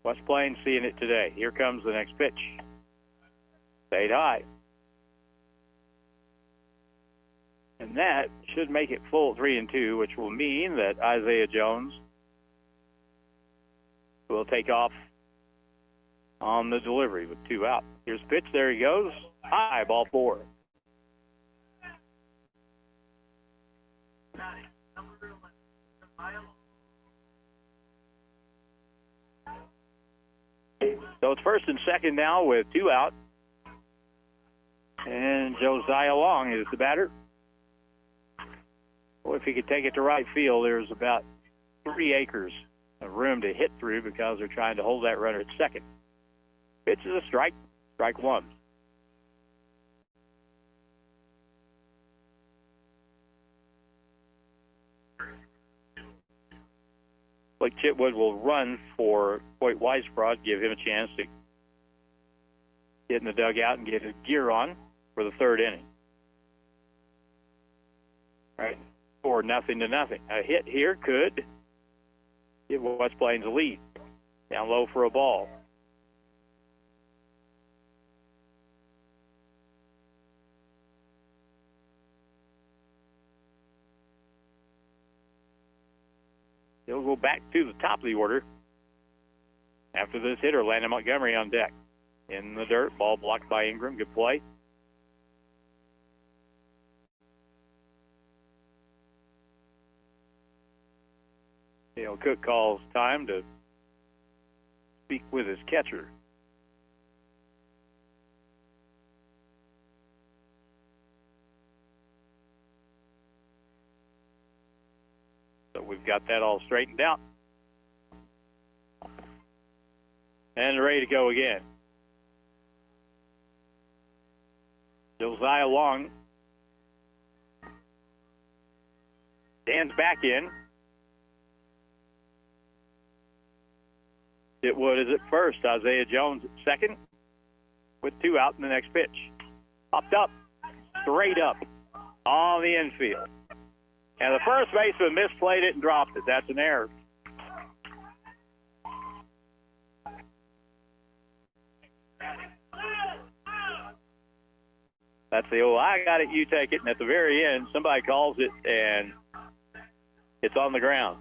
West Plains seeing it today. Here comes the next pitch. Stayed high. And that should make it full 3-2, which will mean that Isaiah Jones will take off on the delivery with 2 out. Here's the pitch. There he goes. High, ball 4. So it's first and second now with 2 out. And Josiah Long is the batter. Well, if he could take it to right field, there's about 3 acres of room to hit through because they're trying to hold that runner at second. Pitch is a strike. Strike 1. Blake Chitwood will run for Hoyt Weisbrod, give him a chance to get in the dugout and get his gear on for the 3rd inning. All right, 4-0. A hit here could give West Plains a lead. Down low for a ball. He'll go back to the top of the order after this hitter, Landon Montgomery, on deck. In the dirt, ball blocked by Ingram. Good play. Dale Cook calls time to speak with his catcher. So we've got that all straightened out. And ready to go again. Josiah Long stands back in. Chitwood is at first. Isaiah Jones at second with 2 out in the next pitch. Popped up, straight up on the infield. And the first baseman misplayed it and dropped it. That's an error. That's the old, I got it, you take it. And at the very end, somebody calls it, and it's on the ground.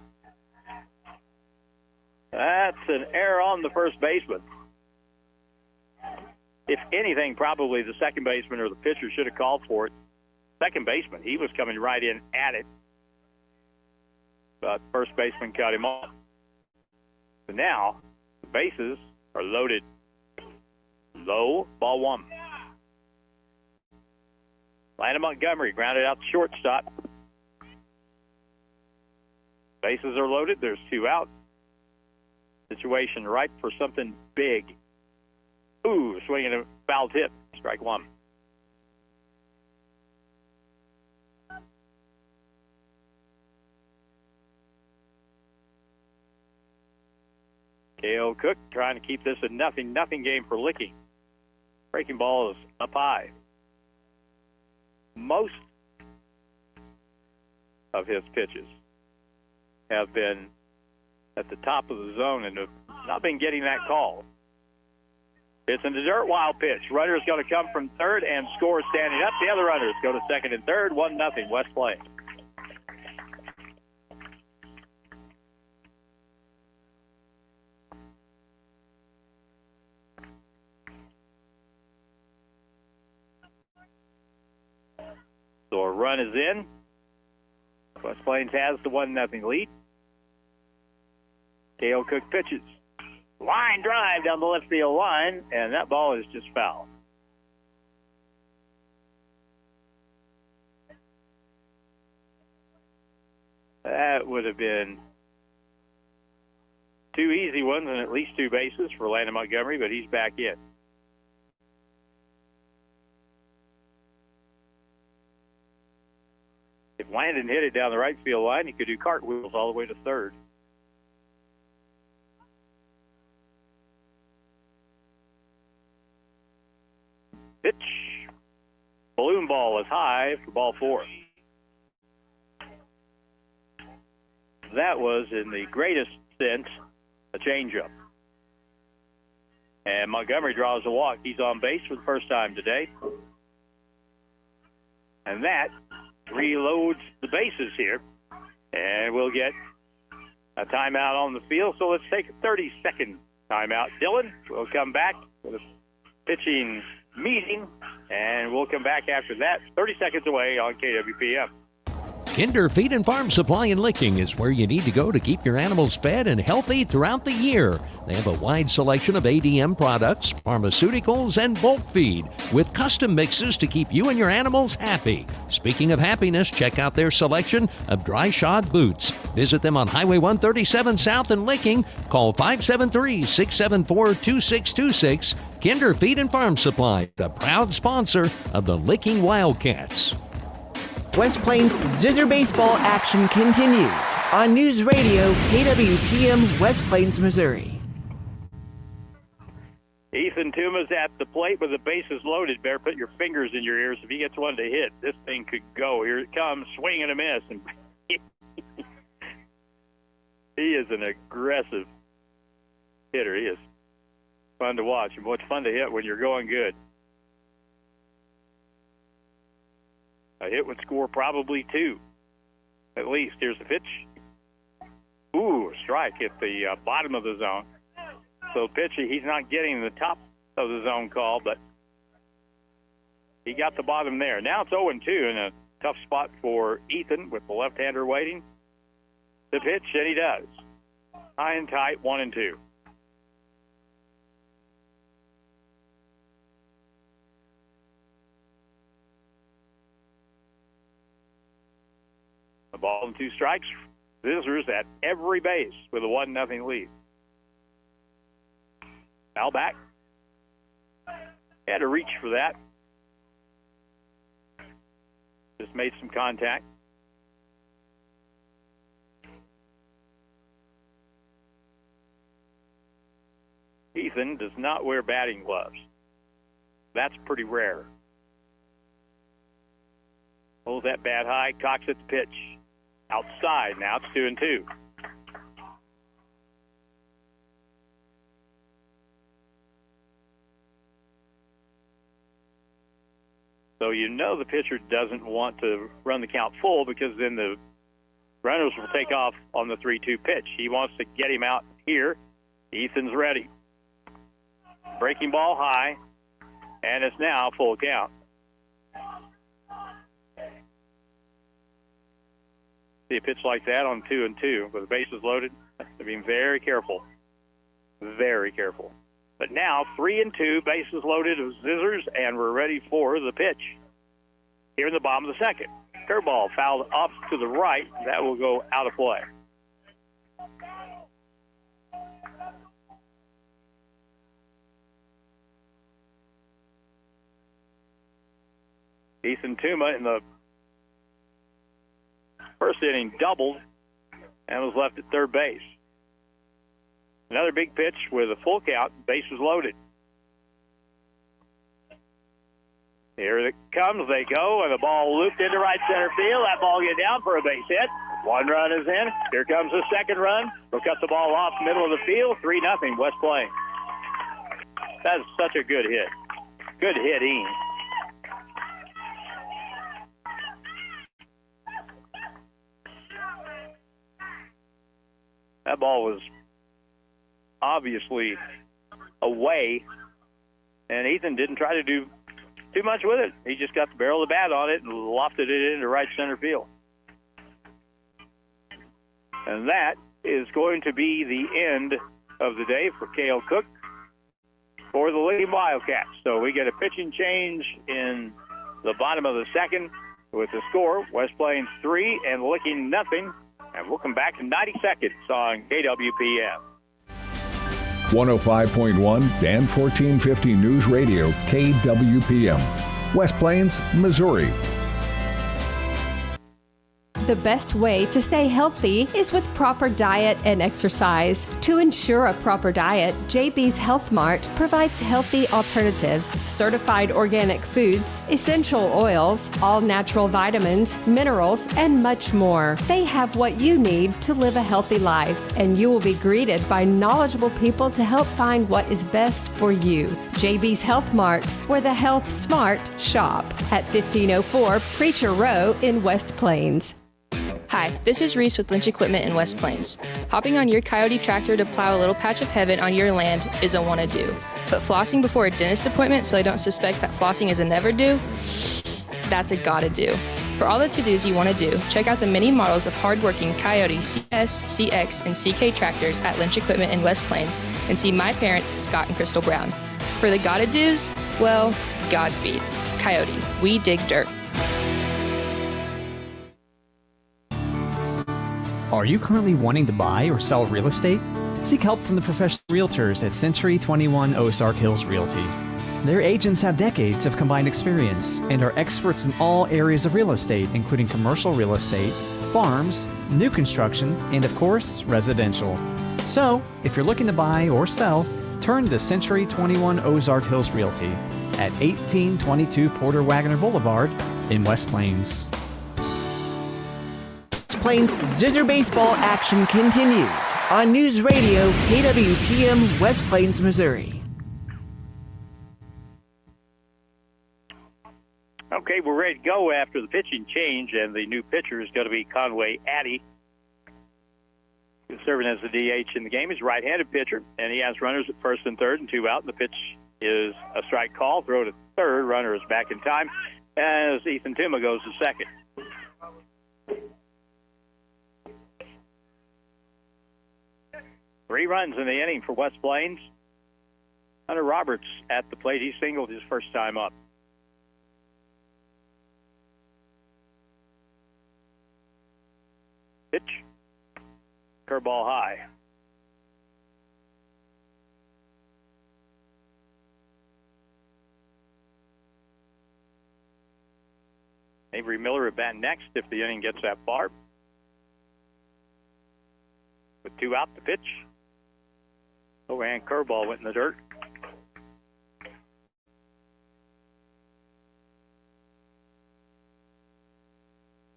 That's an error on the first baseman. If anything, probably the second baseman or the pitcher should have called for it. Second baseman, he was coming right in at it. But first baseman cut him off. So now, the bases are loaded. Low, ball 1. Landon Montgomery grounded out the shortstop. Bases are loaded. There's 2 out. Situation ripe for something big. Ooh, swinging a foul tip. Strike 1. K.O. Cook trying to keep this a 0-0 game for Licking. Breaking ball is up high. Most of his pitches have been at the top of the zone and have not been getting that call. It's in the dirt, wild pitch. Runner is going to come from third and score standing up. The other runners go to second and third. 1-0 West Plains. So a run is in. West Plains has the 1-0 lead. K.O. Cook pitches. Line drive down the left field line, and that ball is just foul. That would have been 2 easy ones and at least 2 bases for Landon Montgomery, but he's back in. If Landon hit it down the right field line, he could do cartwheels all the way to third. Pitch. Balloon ball is high for ball 4. That was, in the greatest sense, a changeup. And Montgomery draws a walk. He's on base for the first time today. And that reloads the bases here. And we'll get a timeout on the field. So let's take a 30-second timeout. Dylan, we'll come back with a pitching meeting, and we'll come back after that, 30 seconds away on KWPM. Kinder Feed and Farm Supply in Licking is where you need to go to keep your animals fed and healthy throughout the year. They have a wide selection of ADM products, pharmaceuticals, and bulk feed with custom mixes to keep you and your animals happy. Speaking of happiness, check out their selection of dry shod boots. Visit them on Highway 137 South in Licking. Call 573-674-2626. Kinder Feed and Farm Supply, the proud sponsor of the Licking Wildcats. West Plains Zizzer baseball action continues on News Radio KWPM West Plains, Missouri. Ethan Tuma's at the plate with the bases loaded. Better put your fingers in your ears if he gets one to hit. This thing could go. Here it comes, swing and a miss. And he is an aggressive hitter. He is fun to watch, and what's fun to hit when you're going good. A hit would score probably 2, at least. Here's the pitch. Ooh, a strike at the bottom of the zone. So pitch, he's not getting the top of the zone call, but he got the bottom there. Now it's 0-2 in a tough spot for Ethan with the left-hander waiting. The pitch, and he does. High and tight, 1-2. A ball and 2 strikes. Zizzers at every base with a 1-0 lead. Foul back. Had to reach for that. Just made some contact. Ethan does not wear batting gloves. That's pretty rare. Holds that bat high, cocks at the pitch. Outside, now it's 2-2. So you know the pitcher doesn't want to run the count full because then the runners will take off on the 3-2 pitch. He wants to get him out here. Ethan's ready. Breaking ball high, and it's now full count. See a pitch like that on 2-2 with the bases loaded. Being very careful. Very careful. But now 3-2, bases loaded of Zizzers, and we're ready for the pitch. Here in the bottom of the second. Curveball fouled off to the right. That will go out of play. Ethan Tuma in the first inning doubled and was left at third base. Another big pitch with a full count, bases loaded. Here it comes, they go, and the ball looped into right center field. That ball get down for a base hit. 1 run is in. Here comes the second run. They'll cut the ball off middle of the field. 3-0 West Plains. That is such a good hit. Good hitting. That ball was obviously away, and Ethan didn't try to do too much with it. He just got the barrel of the bat on it and lofted it into right center field. And that is going to be the end of the day for Cale Cook for the Lady Wildcats. So we get a pitching change in the bottom of the second with the score, West Plains 3 and Licking 0. And we'll come back in 90 seconds on KWPM. 105.1 and 1450 News Radio, KWPM, West Plains, Missouri. The best way to stay healthy is with proper diet and exercise. To ensure a proper diet, JB's Health Mart provides healthy alternatives, certified organic foods, essential oils, all natural vitamins, minerals, and much more. They have what you need to live a healthy life, and you will be greeted by knowledgeable people to help find what is best for you. JB's Health Mart, where the health smart shop, at 1504 Preacher Row in West Plains. Hi, this is Reese with Lynch Equipment in West Plains. Hopping on your Coyote tractor to plow a little patch of heaven on your land is a wanna-do. But flossing before a dentist appointment so I don't suspect that flossing is a never-do? That's a gotta-do. For all the to-dos you want to do, check out the many models of hard-working Coyote CS, CX, and CK tractors at Lynch Equipment in West Plains and see my parents, Scott and Crystal Brown. For the gotta-dos, well, Godspeed. Coyote, we dig dirt. Are you currently wanting to buy or sell real estate? Seek help from the professional realtors at Century 21 Ozark Hills Realty. Their agents have decades of combined experience and are experts in all areas of real estate, including commercial real estate, farms, new construction, and of course, residential. So, if you're looking to buy or sell, turn to Century 21 Ozark Hills Realty at 1822 Porter Wagoner Boulevard in West Plains. Plains Zizzer baseball action continues on News Radio KWPM West Plains, Missouri. Okay, we're ready to go after the pitching change, and the new pitcher is going to be Conway Addy, who's serving as the DH in the game. He's a right-handed pitcher, and he has runners at first and third and 2 out. And the pitch is a strike call. Throw to third. Runner is back in time as Ethan Tuma goes to second. Three runs in the inning for West Plains. Hunter Roberts at the plate. He singled his first time up. Pitch. Curveball high. Avery Miller at bat next if the inning gets that far. With 2 out, the pitch. Overhand curveball went in the dirt.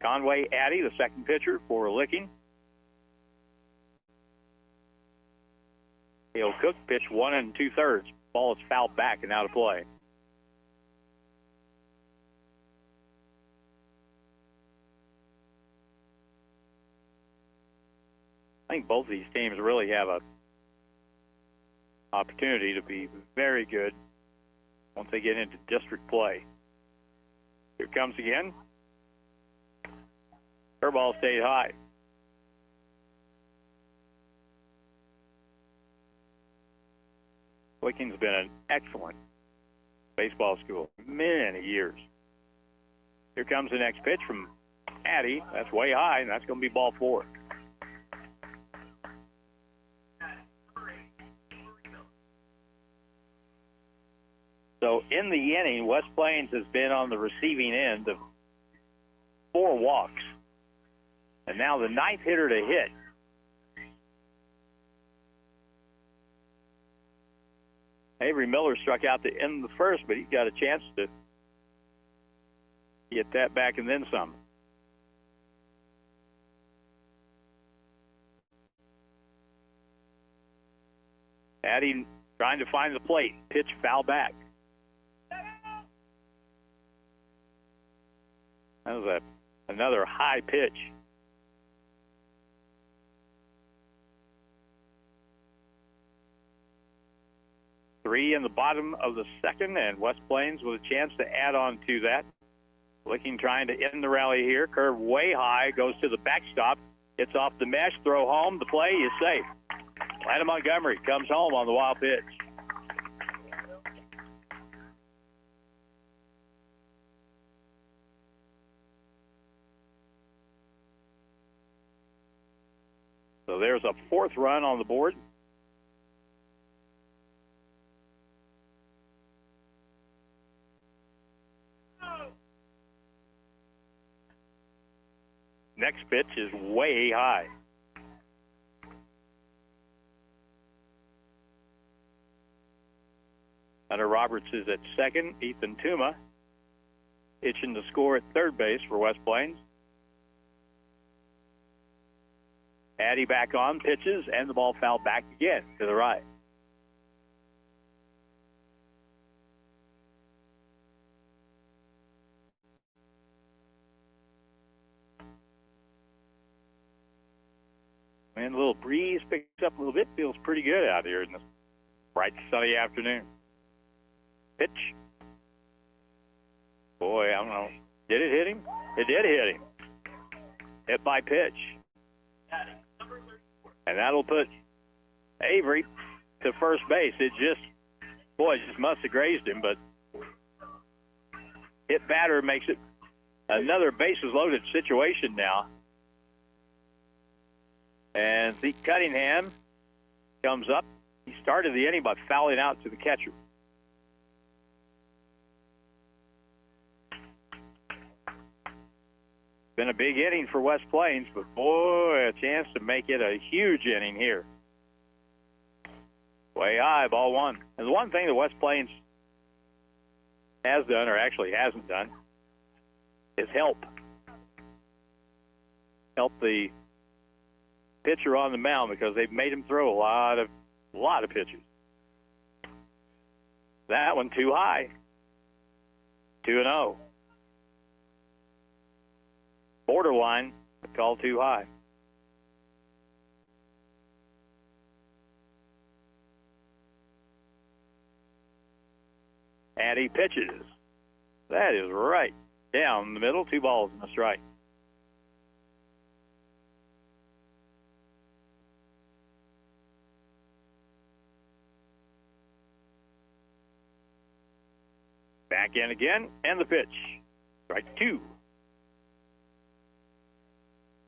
Conway Addy, the second pitcher for Licking. Hale Cook pitched 1 2/3. Ball is fouled back and out of play. I think both of these teams really have a opportunity to be very good once they get into district play. Here it comes again. Curveball stayed high. Licking's been an excellent baseball school for many years. Here comes the next pitch from Addy. That's way high, and that's going to be ball 4. So in the inning, West Plains has been on the receiving end of 4 walks. And now the 9th hitter to hit. Avery Miller struck out to end the first, but he's got a chance to get that back and then some. Addy trying to find the plate. Pitch foul back. That was another high pitch. Three in the bottom of the second, and West Plains with a chance to add on to that. Licking trying to end the rally here. Curve way high, goes to the backstop. It's off the mesh, throw home. The play is safe. Atlanta Montgomery comes home on the wild pitch. So there's a 4th run on the board. Next pitch is way high. Hunter Roberts is at second. Ethan Tuma itching to score at third base for West Plains. Addy back on, pitches, and the ball fouled back again to the right. And a little breeze picks up a little bit. Feels pretty good out here in this bright, sunny afternoon. Pitch. Boy, I don't know. Did it hit him? It did hit him. Hit by pitch. And that'll put Avery to first base. It just must have grazed him, but hit batter makes it another bases loaded situation now. And Zeke Cunningham comes up. He started the inning by fouling out to the catcher. Been a big inning for West Plains, but boy, a chance to make it a huge inning here. Way high, ball one. And the one thing that West Plains has done, or actually hasn't done, is help the pitcher on the mound, because they've made him throw a lot of pitches. That one too high. 2-0. Borderline, a call too high. Addy pitches. That is right down the middle. 2 balls and a strike. Back in again, and the pitch. Strike 2.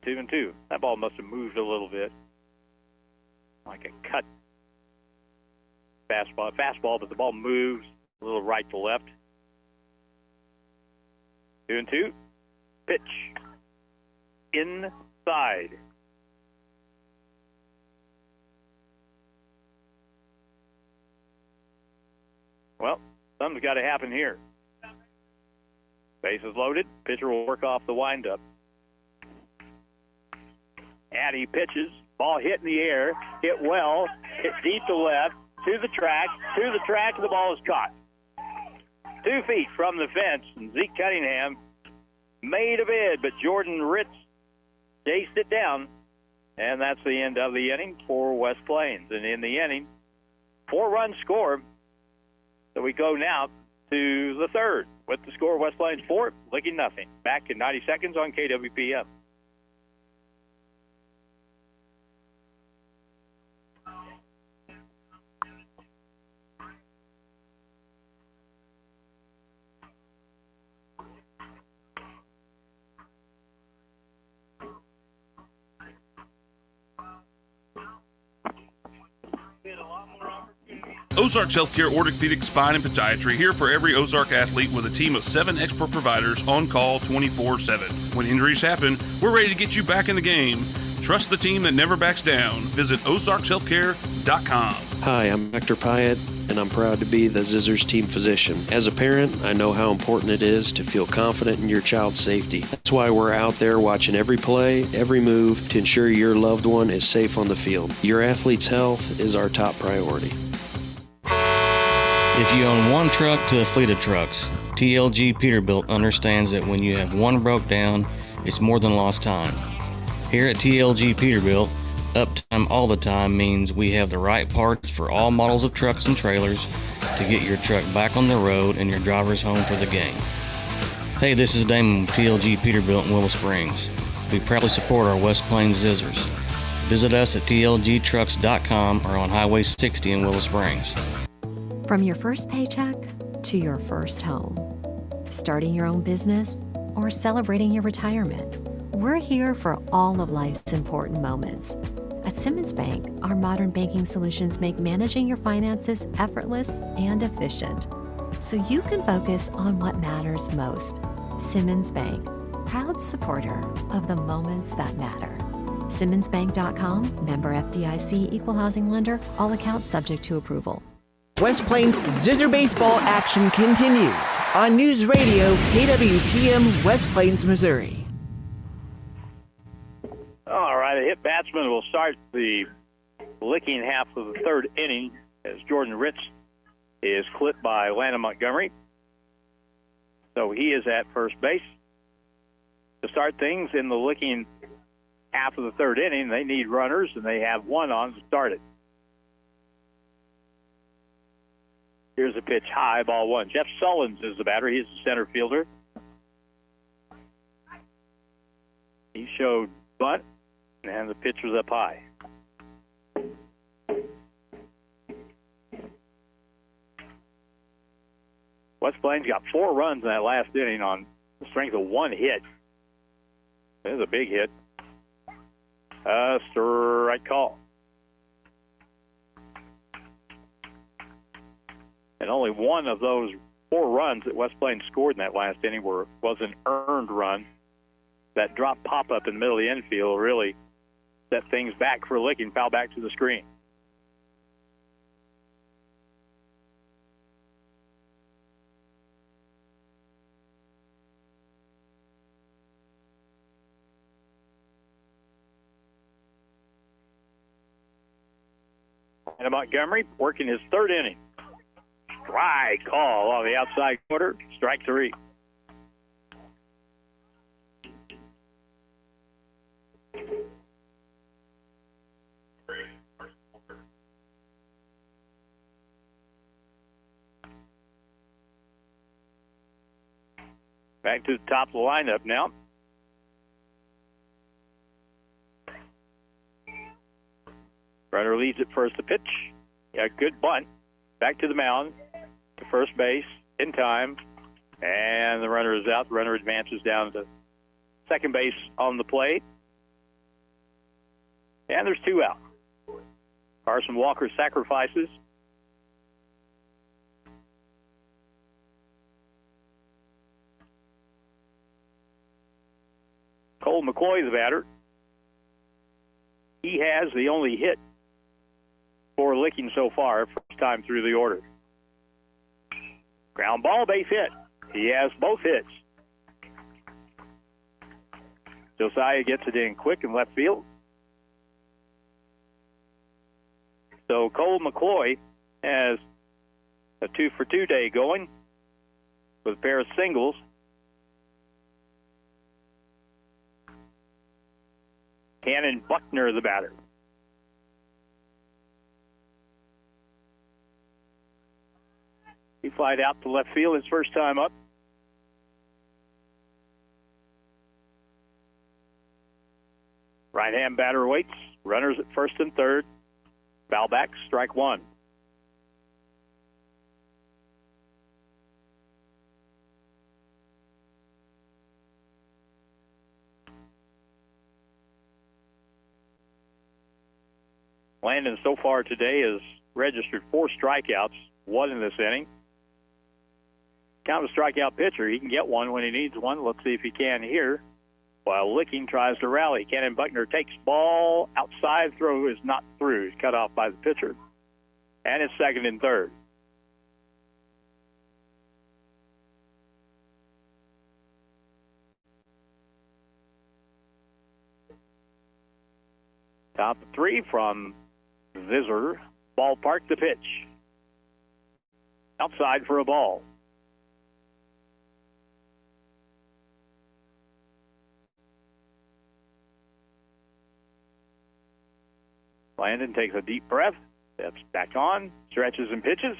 2-2. That ball must have moved a little bit. Like a cut fastball, but the ball moves a little right to left. 2-2. Pitch. Inside. Well, something's got to happen here. Bases loaded. Pitcher will work off the windup. Addy pitches. Ball hit in the air. Hit well. Hit deep to left. To the track. And the ball is caught. 2 feet from the fence. And Zeke Cunningham made a bid, but Jordan Ritz chased it down. And that's the end of the inning for West Plains. And in the inning, 4-run score. So we go now to the third with the score West Plains 4, Licking nothing. Back in 90 seconds on KWPM. Ozarks Healthcare Orthopedic Spine and Podiatry, here for every Ozark athlete with a team of 7 expert providers on call 24/7. When injuries happen, we're ready to get you back in the game. Trust the team that never backs down. Visit ozarkshealthcare.com. Hi, I'm Dr. Pyatt, and I'm proud to be the Zizzers team physician. As a parent, I know how important it is to feel confident in your child's safety. That's why we're out there watching every play, every move to ensure your loved one is safe on the field. Your athlete's health is our top priority. If you own one truck to a fleet of trucks, TLG Peterbilt understands that when you have one broke down, it's more than lost time. Here at TLG Peterbilt, uptime all the time means we have the right parts for all models of trucks and trailers to get your truck back on the road and your drivers home for the game. Hey, this is Damon with TLG Peterbilt in Willow Springs. We proudly support our West Plains Zizzers. Visit us at tlgtrucks.com or on Highway 60 in Willow Springs. From your first paycheck to your first home, starting your own business or celebrating your retirement, we're here for all of life's important moments. At Simmons Bank, our modern banking solutions make managing your finances effortless and efficient, so you can focus on what matters most. Simmons Bank, proud supporter of the moments that matter. SimmonsBank.com, member FDIC, equal housing lender, all accounts subject to approval. West Plains Zizzer baseball action continues on News Radio KWPM West Plains, Missouri. All right, a hit batsman will start the licking half of the third inning as Jordan Ritz is clipped by Landon Montgomery. So he is at first base. To start things in the licking half of the third inning, they need runners, and they have one on to start it. Here's a pitch high, ball one. Jeff Sullins is the batter. He's the center fielder. He showed bunt, and the pitch was up high. West Plains got 4 runs in that last inning on the strength of 1 hit. It was a big hit. Strike call. And only one of those 4 runs that West Plains scored in that last inning was an earned run. That drop pop-up in the middle of the infield really set things back for Licking, foul back to the screen. And Montgomery working his third inning. Strike call on the outside corner, strike 3. Back to the top of the lineup now. Runner leads at first to pitch. Yeah, good bunt. Back to the mound, to first base, in time. And the runner is out. The runner advances down to second base on the plate. And there's 2 out. Carson Walker sacrifices. Cole McCoy, the batter. He has the only hit for Licking so far, first time through the order. Ground ball, base hit. He has both hits. Josiah gets it in quick in left field. So Cole McCoy has a 2-for-2 day going with a pair of singles. Cannon Buckner, the batter. He flied out to left field his first time up. Right-hand batter waits. Runners at first and third. Foul back, strike 1. Landon so far today has registered 4 strikeouts, 1 in this inning. Kind of a strikeout pitcher. He can get one when he needs one. Let's see if he can here. While Licking tries to rally. Cannon Buckner takes ball outside. Throw is not through. He's cut off by the pitcher. And it's second and third. Top 3 from Zizzer. Ballpark, the pitch. Outside for a ball. Landon takes a deep breath, steps back on, stretches and pitches.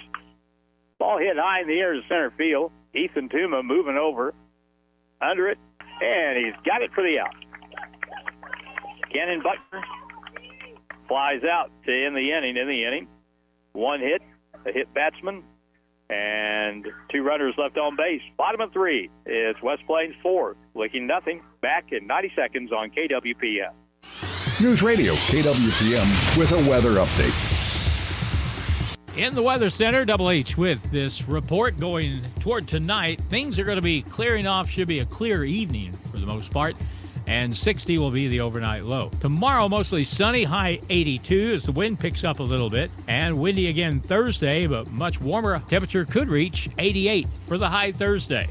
Ball hit high in the air to center field. Ethan Tuma moving over, under it, and he's got it for the out. Cannon Buckner flies out to end the inning. 1 hit, a hit batsman, and 2 runners left on base. Bottom of 3 is West Plains 4, Licking nothing. Back in 90 seconds on KWPM. News Radio KWPM with a weather update. In the Weather Center, Double H with this report going toward tonight. Things are going to be clearing off. Should be a clear evening for for the most part, and 60 will be the overnight low. Tomorrow, mostly sunny, high 82 as the wind picks up a little bit, and windy again Thursday, but much warmer. Temperature could reach 88 for the high Thursday.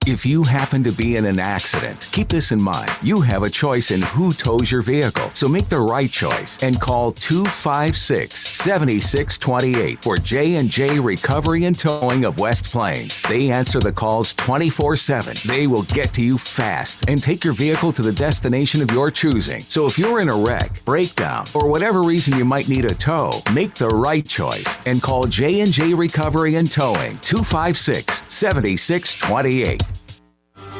If you happen to be in an accident, keep this in mind. You have a choice in who tows your vehicle, so make the right choice and call 256-7628 for J&J Recovery and Towing of West Plains. They answer the calls 24/7. They will get to you fast and take your vehicle to the destination of your choosing. So if you're in a wreck, breakdown, or whatever reason you might need a tow, make the right choice and call J&J Recovery and Towing 256-7628.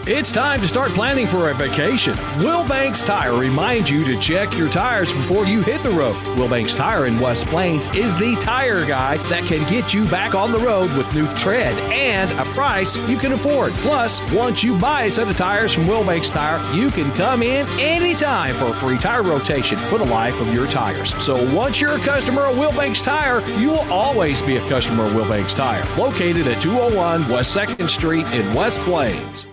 It's time to start planning for a vacation. Wilbanks Tire reminds you to check your tires before you hit the road. Wilbanks Tire in West Plains is the tire guy that can get you back on the road with new tread and a price you can afford. Plus, once you buy a set of tires from Wilbanks Tire, you can come in anytime for a free tire rotation for the life of your tires. So once you're a customer of Wilbanks Tire, you will always be a customer of Wilbanks Tire. Located at 201 West 2nd Street in West Plains.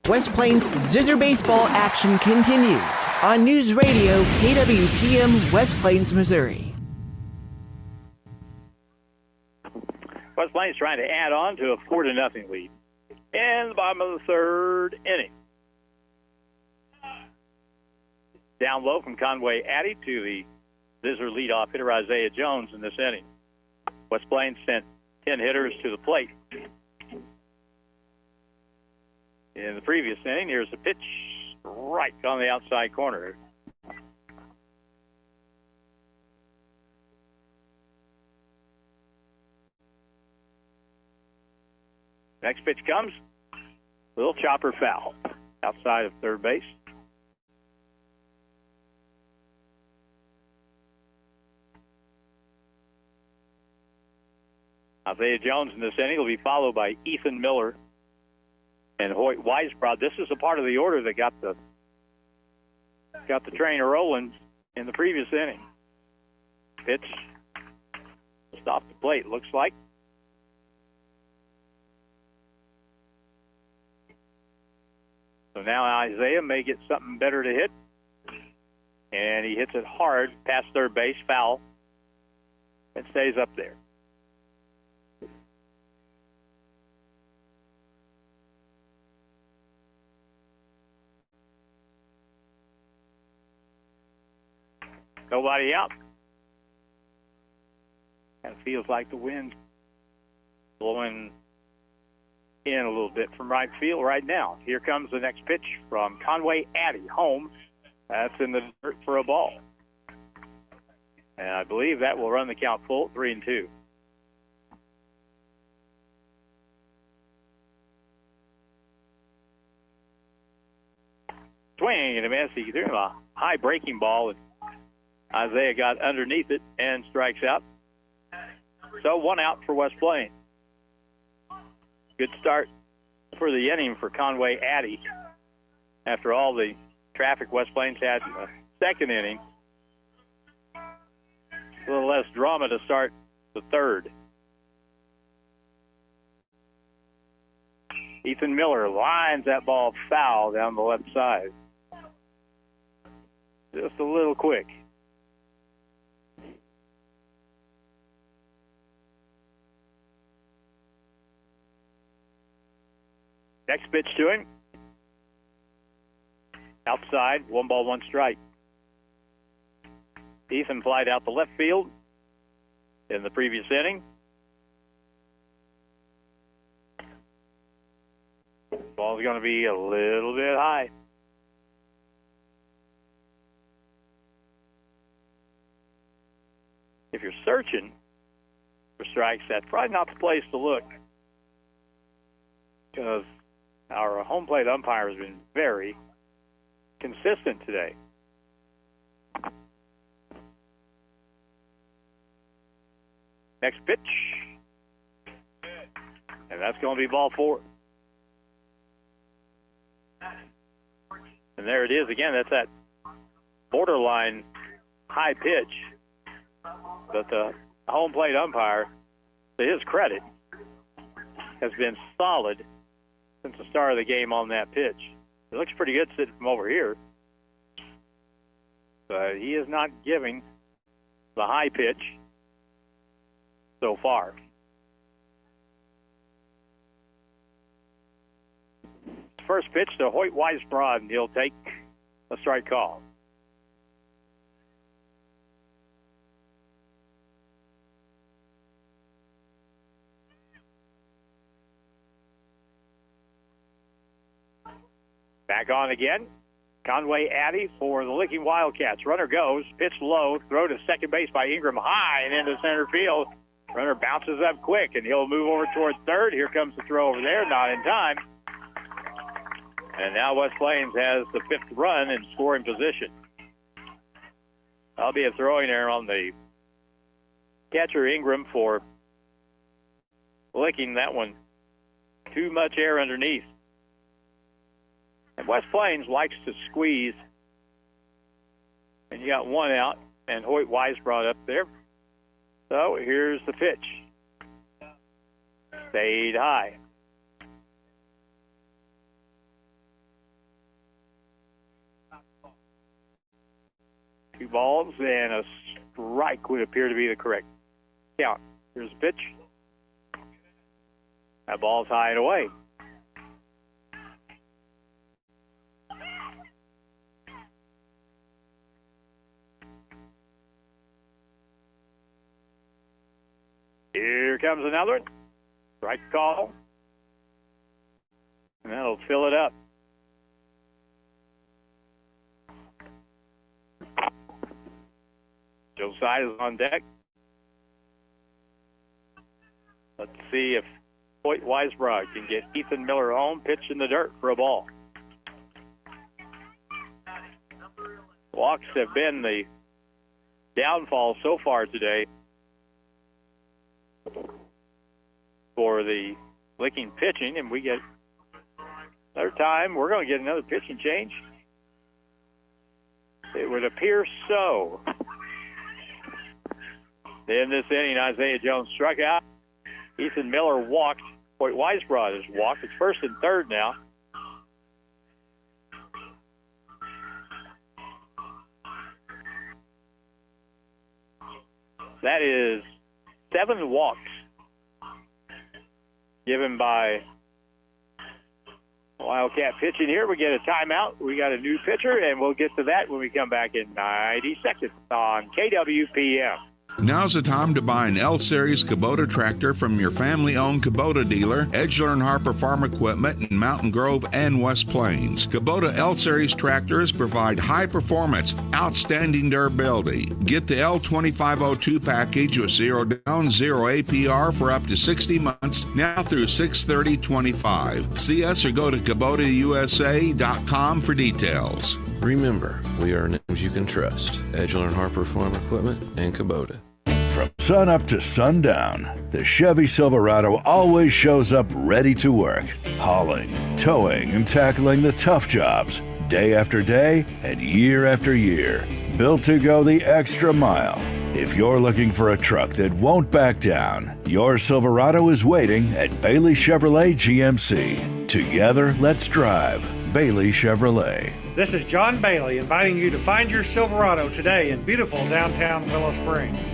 West Plains Zizzer baseball action continues on News Radio KWPM West Plains, Missouri. West Plains trying to add on to a 4-0 lead in the bottom of the third inning. Down low from Conway Addy to the Zizzer leadoff hitter Isaiah Jones in this inning. West Plains sent 10 hitters to the plate. In the previous inning, here's a pitch right on the outside corner. Next pitch comes. Little chopper foul outside of third base. Isaiah Jones in this inning will be followed by Ethan Miller and Hoyt Weisbrod. This is a part of the order that got the train rolling in the previous inning. Pitch just off the plate, looks like. So now Isaiah may get something better to hit. And he hits it hard past third base, foul, and stays up there. Nobody out. Kind of feels like the wind's blowing in a little bit from right field right now. Here comes the next pitch from Conway Addy, home. That's in the dirt for a ball. And I believe that will run the count full, 3-2. Swing and a miss. He threw him a high breaking ball, and Isaiah got underneath it and strikes out. So 1 out for West Plains. Good start for the inning for Conway Addy. After all the traffic West Plains had in the second inning, a little less drama to start the third. Ethan Miller lines that ball foul down the left side. Just a little quick. Next pitch to him. Outside, 1 ball, 1 strike. Ethan flied out the left field in the previous inning. Ball's going to be a little bit high. If you're searching for strikes, that's probably not the place to look, because our home plate umpire has been very consistent today. Next pitch. And that's going to be ball 4. And there it is again. That's that borderline high pitch But the home plate umpire, to his credit, has been solid since the start of the game on that pitch. It looks pretty good sitting from over here. But he is not giving the high pitch so far. First pitch to Hoyt Weisbrod, and he'll take a strike call. Back on again. Conway Addy for the Licking Wildcats. Runner goes, pitch low, throw to second base by Ingram high and into center field. Runner bounces up quick, and he'll move over toward third. Here comes the throw over there, not in time. And now West Plains has the fifth run in scoring position. That'll be a throwing error on the catcher Ingram for Licking that one. Too much air underneath. And West Plains likes to squeeze. And you got one out, and Hoyt Weisbrod up there. So here's the pitch. Stayed high. Two balls and a strike would appear to be the correct count. Here's the pitch. That ball's high and away. Here comes another one. Strike call. And that'll fill it up. Josiah is on deck. Let's see if Hoyt Weisbrod can get Ethan Miller home, pitch in the dirt for a ball. Walks have been the downfall so far today for the Licking pitching, and we get another time. We're going to get another pitching change. It would appear so. In this inning, Isaiah Jones struck out. Ethan Miller walked. Hoyt Weisbrod has walked. It's first and third now. That is 7 walks given by Wildcat pitching here. We get a timeout. We got a new pitcher, and we'll get to that when we come back in 90 seconds on KWPM. Now's the time to buy an L-Series Kubota tractor from your family-owned Kubota dealer, Edgeler & Harper Farm Equipment in Mountain Grove and West Plains. Kubota L-Series tractors provide high performance, outstanding durability. Get the L2502 package with 0 down, 0 APR for up to 60 months, now through 6/30/25. See us or go to KubotaUSA.com for details. Remember, we are names you can trust. Edgeler & Harper Farm Equipment and Kubota. From sun up to sundown, the Chevy Silverado always shows up ready to work, hauling, towing, and tackling the tough jobs day after day and year after year. Built to go the extra mile. If you're looking for a truck that won't back down, your Silverado is waiting at Bailey Chevrolet GMC. Together, let's drive Bailey Chevrolet. This is John Bailey inviting you to find your Silverado today in beautiful downtown Willow Springs.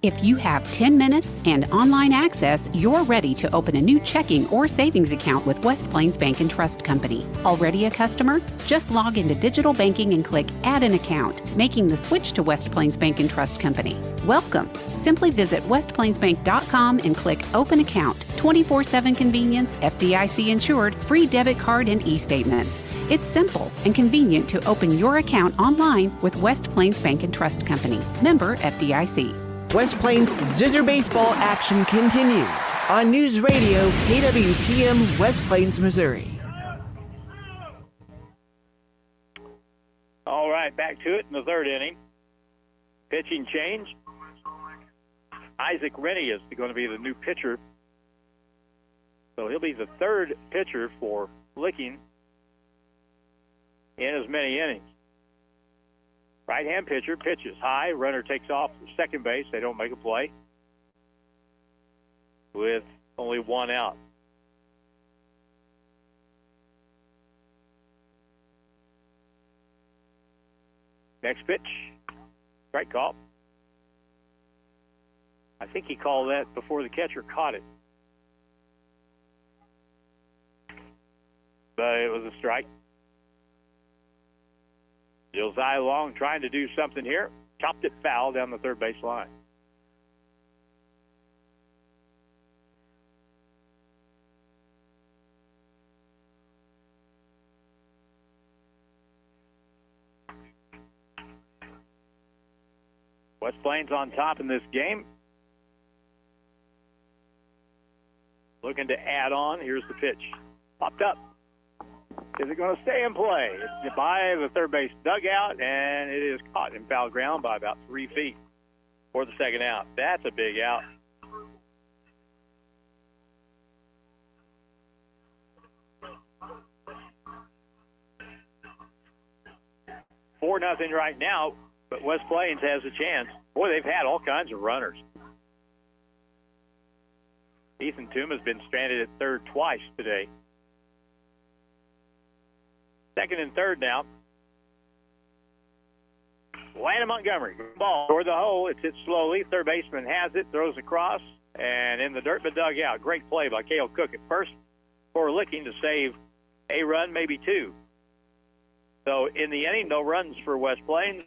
If you have 10 minutes and online access, you're ready to open a new checking or savings account with West Plains Bank and Trust Company. Already a customer? Just log into digital banking and click Add an Account, making the switch to West Plains Bank and Trust Company. Welcome. Simply visit westplainsbank.com and click Open Account. 24/7 convenience, FDIC insured, free debit card and e-statements. It's simple and convenient to open your account online with West Plains Bank and Trust Company. Member FDIC. West Plains Zizzer baseball action continues on News Radio KWPM West Plains, Missouri. All right, back to it in the third inning. Pitching change. Isaac Rennie is going to be the new pitcher. So he'll be the third pitcher for Licking in as many innings. Right-hand pitcher pitches high. Runner takes off to second base. They don't make a play with only one out. Next pitch, strike call. I think he called that before the catcher caught it. But it was a strike. Josiah Long trying to do something here. Chopped it foul down the third base line. West Plains on top in this game. Looking to add on. Here's the pitch. Popped up. Is it going to stay in play? It's by the third base dugout, and it is caught in foul ground by about 3 feet for the second out. That's a big out. Four nothing right now, but West Plains has a chance. Boy, they've had all kinds of runners. Ethan Toom has been stranded at third twice today. Second and third now. Landon Montgomery. Ball toward the hole. It's hit slowly. Third baseman has it. Throws across. And in the dirt but dugout. Great play by Cale Cook at first for Licking to save a run, maybe two. So in the inning, no runs for West Plains.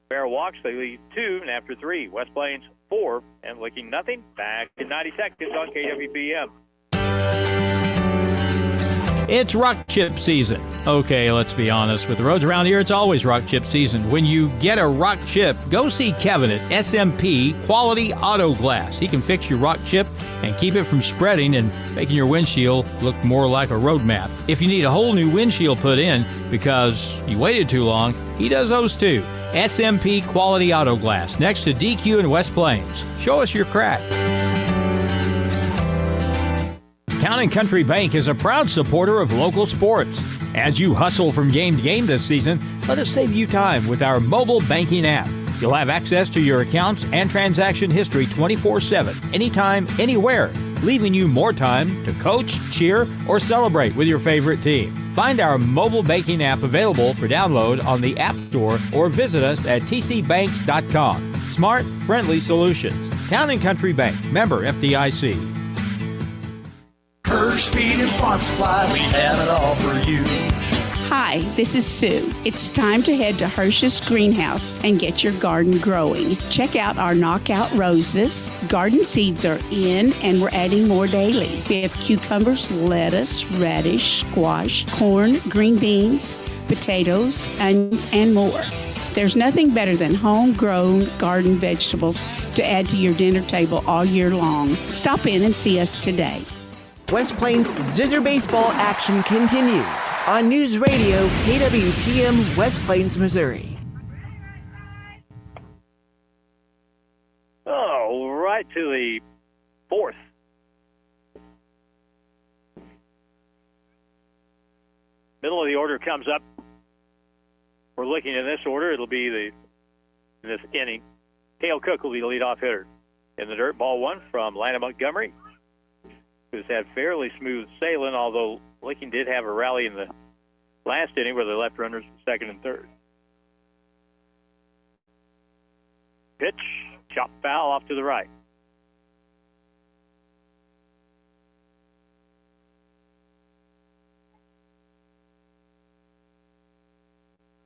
Fair walks. They lead 2, and after 3, West Plains 4 and Licking nothing. Back in 90 seconds on KWPM. It's rock chip season. Okay, let's be honest. With the roads around here, it's always rock chip season. When you get a rock chip, go see Kevin at SMP Quality Auto Glass. He can fix your rock chip and keep it from spreading and making your windshield look more like a road map. If you need a whole new windshield put in because you waited too long, he does those too. SMP Quality Auto Glass, next to DQ in West Plains. Show us your crack. Town & Country Bank is a proud supporter of local sports. As you hustle from game to game this season, let us save you time with our mobile banking app. You'll have access to your accounts and transaction history 24/7, anytime, anywhere, leaving you more time to coach, cheer, or celebrate with your favorite team. Find our mobile banking app available for download on the App Store or visit us at tcbanks.com. Smart, friendly solutions. Town & Country Bank, member FDIC. Hirsch Feed and Farm Supply, we have it all for you. Hi, this is Sue. It's time to head to Hirsch's Greenhouse and get your garden growing. Check out our knockout roses. Garden seeds are in and we're adding more daily. We have cucumbers, lettuce, radish, squash, corn, green beans, potatoes, onions, and more. There's nothing better than homegrown garden vegetables to add to your dinner table all year long. Stop in and see us today. West Plains Zizzer baseball action continues on News Radio KWPM West Plains, Missouri. Oh, right to the fourth. Middle of the order comes up. We're looking in this order. It'll be in this inning. Cale Cook will be the leadoff hitter. In the dirt, ball one from Landon Montgomery, who's had fairly smooth sailing, although Licking did have a rally in the last inning where they left runners second and third. Pitch, chop foul off to the right.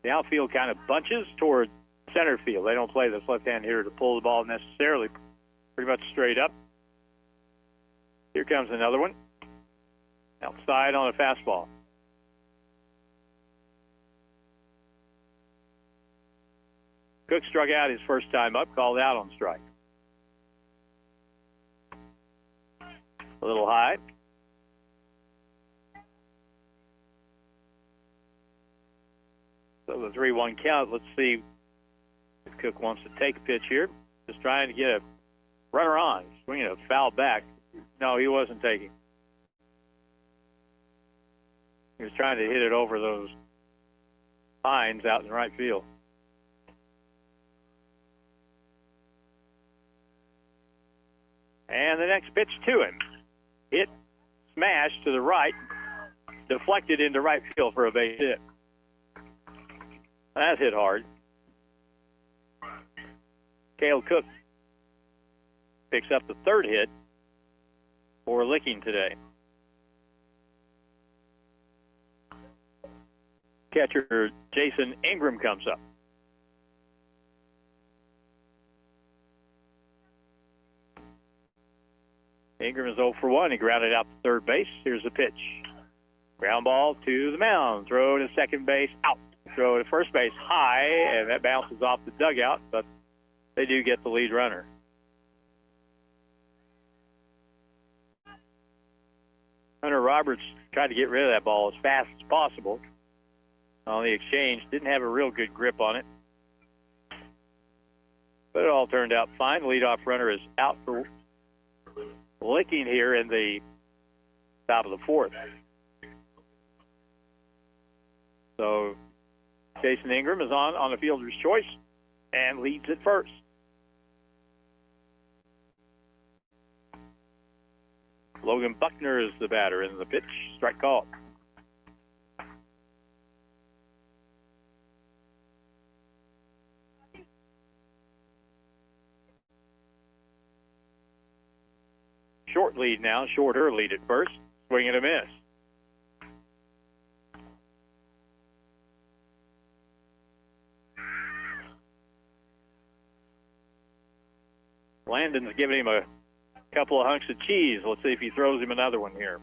The outfield kind of bunches toward center field. They don't play this left-hand hitter to pull the ball necessarily, pretty much straight up. Here comes another one. Outside on a fastball. Cook struck out his first time up, called out on strike. A little high. So the 3-1 count. Let's see if Cook wants to take a pitch here. Just trying to get a runner on. Swinging a foul back. No, he wasn't taking. He was trying to hit it over those pines out in right field. And the next pitch to him. Hit, smash to the right, deflected into right field for a base hit. That hit hard. Cale Cook picks up the third hit for Licking today. Catcher Jason Ingram comes up. Ingram is 0 for 1. He grounded out to third base. Here's the pitch. Ground ball to the mound. Throw to second base, out. Throw to first base, high, and that bounces off the dugout, but they do get the lead runner. Hunter Roberts tried to get rid of that ball as fast as possible on the exchange. Didn't have a real good grip on it. But it all turned out fine. The leadoff runner is out for Licking here in the top of the fourth. So Jason Ingram is on the fielder's choice and leads at first. Logan Buckner is the batter in the pitch. Strike call. Short lead now, shorter lead at first. Swing and a miss. Landon's giving him a couple of hunks of cheese. Let's see if he throws him another one here.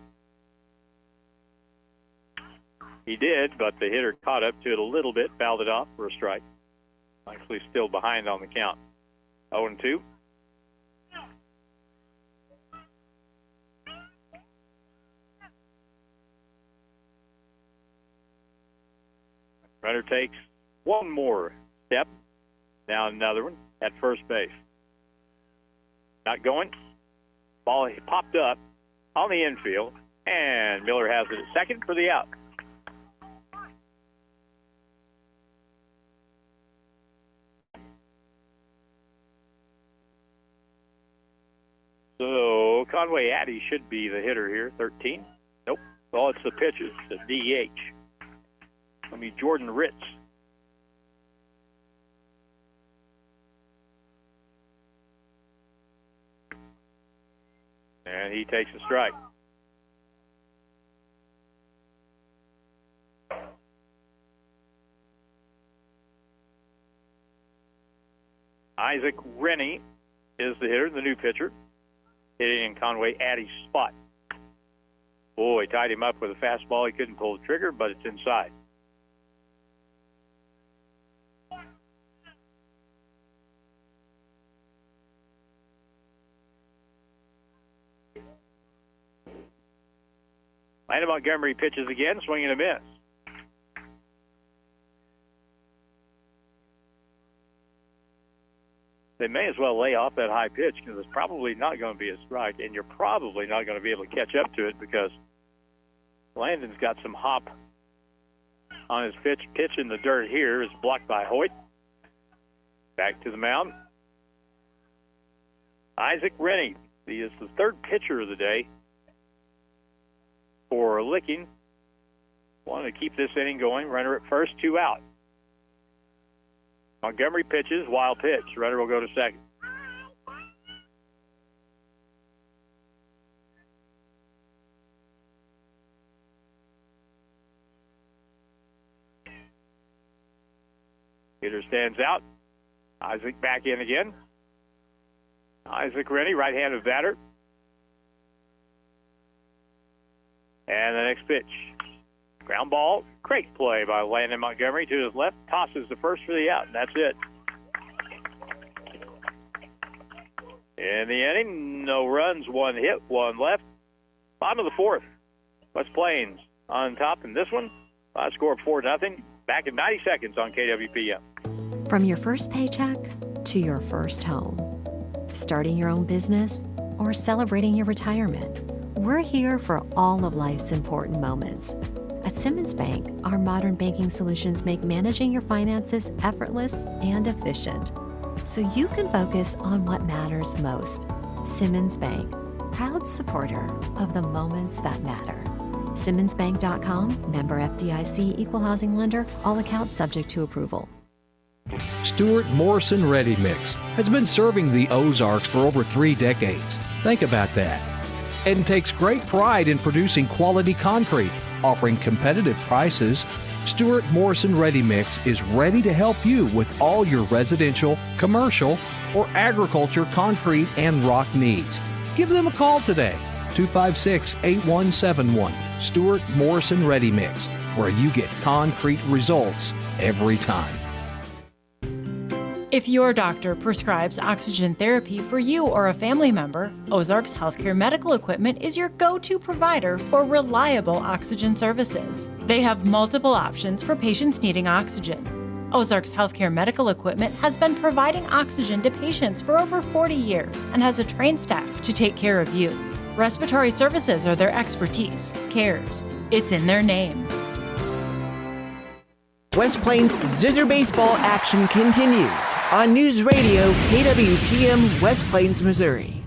He did, but the hitter caught up to it a little bit, fouled it off for a strike. Actually still behind on the count. 0-2. Runner takes one more step. Now another one at first base. Not going. Ball popped up on the infield, and Miller has it at second for the out. So Conway Addy should be the hitter here, 13. Nope. Well, it's the pitcher, the DH. Let me Jordan Ritz. And he takes a strike. Isaac Rennie is the hitter, the new pitcher, hitting in Conway Addy's spot. Boy, tied him up with a fastball. He couldn't pull the trigger, but it's inside. Landon Montgomery pitches again, swinging a miss. They may as well lay off that high pitch because it's probably not going to be a strike, and you're probably not going to be able to catch up to it because Landon's got some hop on his pitch. Pitch in the dirt here is blocked by Hoyt. Back to the mound. Isaac Rennie. He is the third pitcher of the day for Licking. Wanted to keep this inning going. Runner at first, 2 out. Montgomery pitches, wild pitch. Runner will go to second. Hitter stands out. Isaac back in again. Isaac Rennie, right-handed batter. And the next pitch. Ground ball, great play by Landon Montgomery to his left, tosses the first for the out, and that's it. In the inning, no runs, 1 hit, 1 left. Bottom of the fourth. West Plains on top in this one. By a score of 4-0. Back in 90 seconds on KWPM. From your first paycheck to your first home, starting your own business or celebrating your retirement, we're here for all of life's important moments. At Simmons Bank, our modern banking solutions make managing your finances effortless and efficient, so you can focus on what matters most, Simmons Bank, proud supporter of the moments that matter. SimmonsBank.com, member FDIC, equal housing lender, all accounts subject to approval. Stuart Morrison Ready Mix has been serving the Ozarks for over 3 decades. Think about that. And takes great pride in producing quality concrete, offering competitive prices. Stuart Morrison Ready Mix is ready to help you with all your residential, commercial, or agriculture concrete and rock needs. Give them a call today, 256-8171. Stuart Morrison Ready Mix, where you get concrete results every time. If your doctor prescribes oxygen therapy for you or a family member, Ozarks Healthcare Medical Equipment is your go-to provider for reliable oxygen services. They have multiple options for patients needing oxygen. Ozarks Healthcare Medical Equipment has been providing oxygen to patients for over 40 years and has a trained staff to take care of you. Respiratory services are their expertise. CARES. It's in their name. West Plains Zizzer baseball action continues on News Radio KWPM West Plains, Missouri.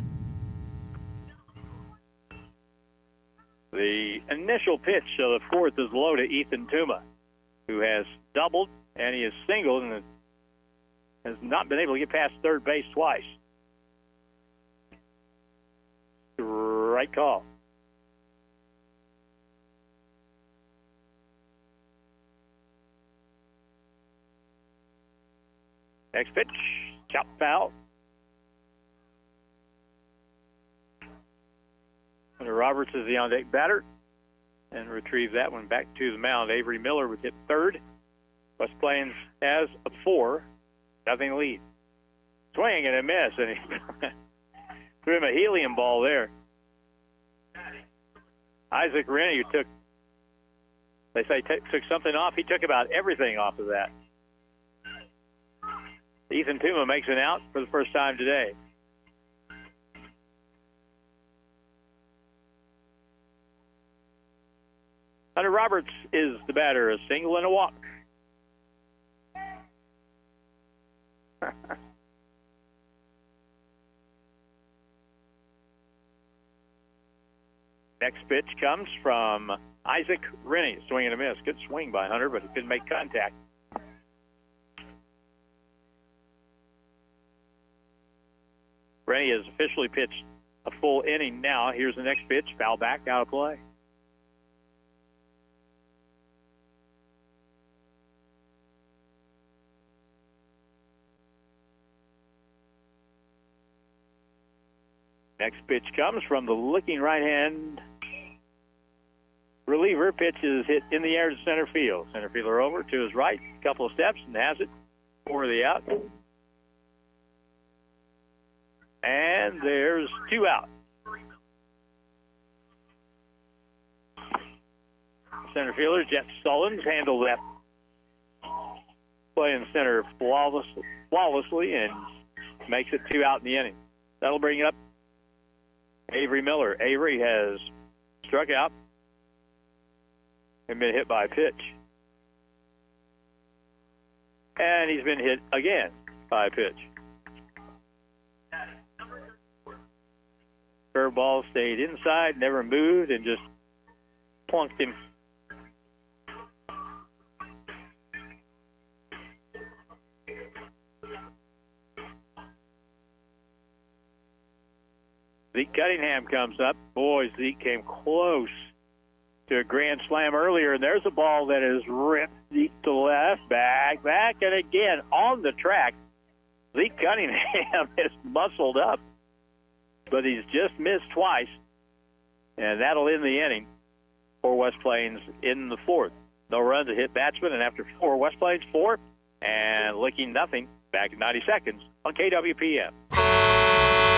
The initial pitch of the fourth is low to Ethan Tuma, who has doubled and he has singled and has not been able to get past third base twice. Right call. Next pitch, chop foul. Hunter Roberts is the on-deck batter and retrieve that one back to the mound. Avery Miller would hit third. West Plains has a 4-0 lead. Swing and a miss, and he threw him a helium ball there. Isaac Rennie, who took something off. He took about everything off of that. Ethan Tuma makes an out for the first time today. Hunter Roberts is the batter, a single and a walk. Next pitch comes from Isaac Rennie. Swing and a miss. Good swing by Hunter, but he couldn't make contact. Rennie has officially pitched a full inning now. Here's the next pitch. Foul back, out of play. Next pitch comes from the looking right-hand reliever. Pitch is hit in the air to center field. Center fielder over to his right, a couple of steps, and has it for the out. And there's 2 out. Center fielder Jeff Sullins handled that play in center flawlessly and makes it 2 out in the inning. That'll bring up Avery Miller. Avery has struck out and been hit by a pitch. And he's been hit again by a pitch. Curveball stayed inside, never moved, and just plunked him. Zeke Cunningham comes up. Boy, Zeke came close to a grand slam earlier, and there's a ball that is ripped deep to left, back, and again on the track. Zeke Cunningham is muscled up, but he's just missed twice, and that'll end the inning for West Plains in the fourth. No runs, a hit batsman, and after 4, West Plains 4, and Licking nothing. Back in 90 seconds on KWPM.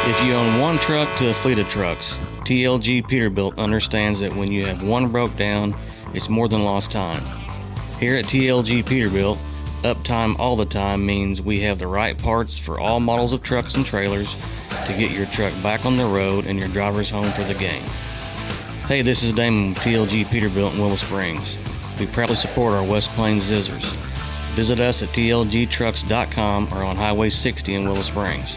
If you own one truck to a fleet of trucks, TLG Peterbilt understands that when you have one broke down, it's more than lost time. Here at TLG Peterbilt, uptime all the time means we have the right parts for all models of trucks and trailers to get your truck back on the road and your drivers home for the game. Hey, this is Damon with TLG Peterbilt in Willow Springs. We proudly support our West Plains Zizzers. Visit us at tlgtrucks.com or on Highway 60 in Willow Springs.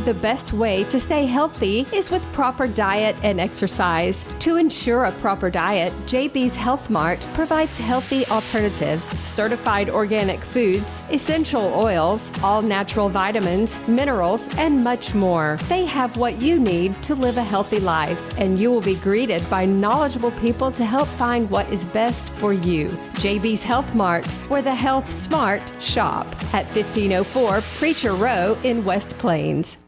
The best way to stay healthy is with proper diet and exercise. To ensure a proper diet, JB's Health Mart provides healthy alternatives, certified organic foods, essential oils, all natural vitamins, minerals, and much more. They have what you need to live a healthy life, and you will be greeted by knowledgeable people to help find what is best for you. JB's Health Mart, where the health smart shop, at 1504 Preacher Row in West Plains.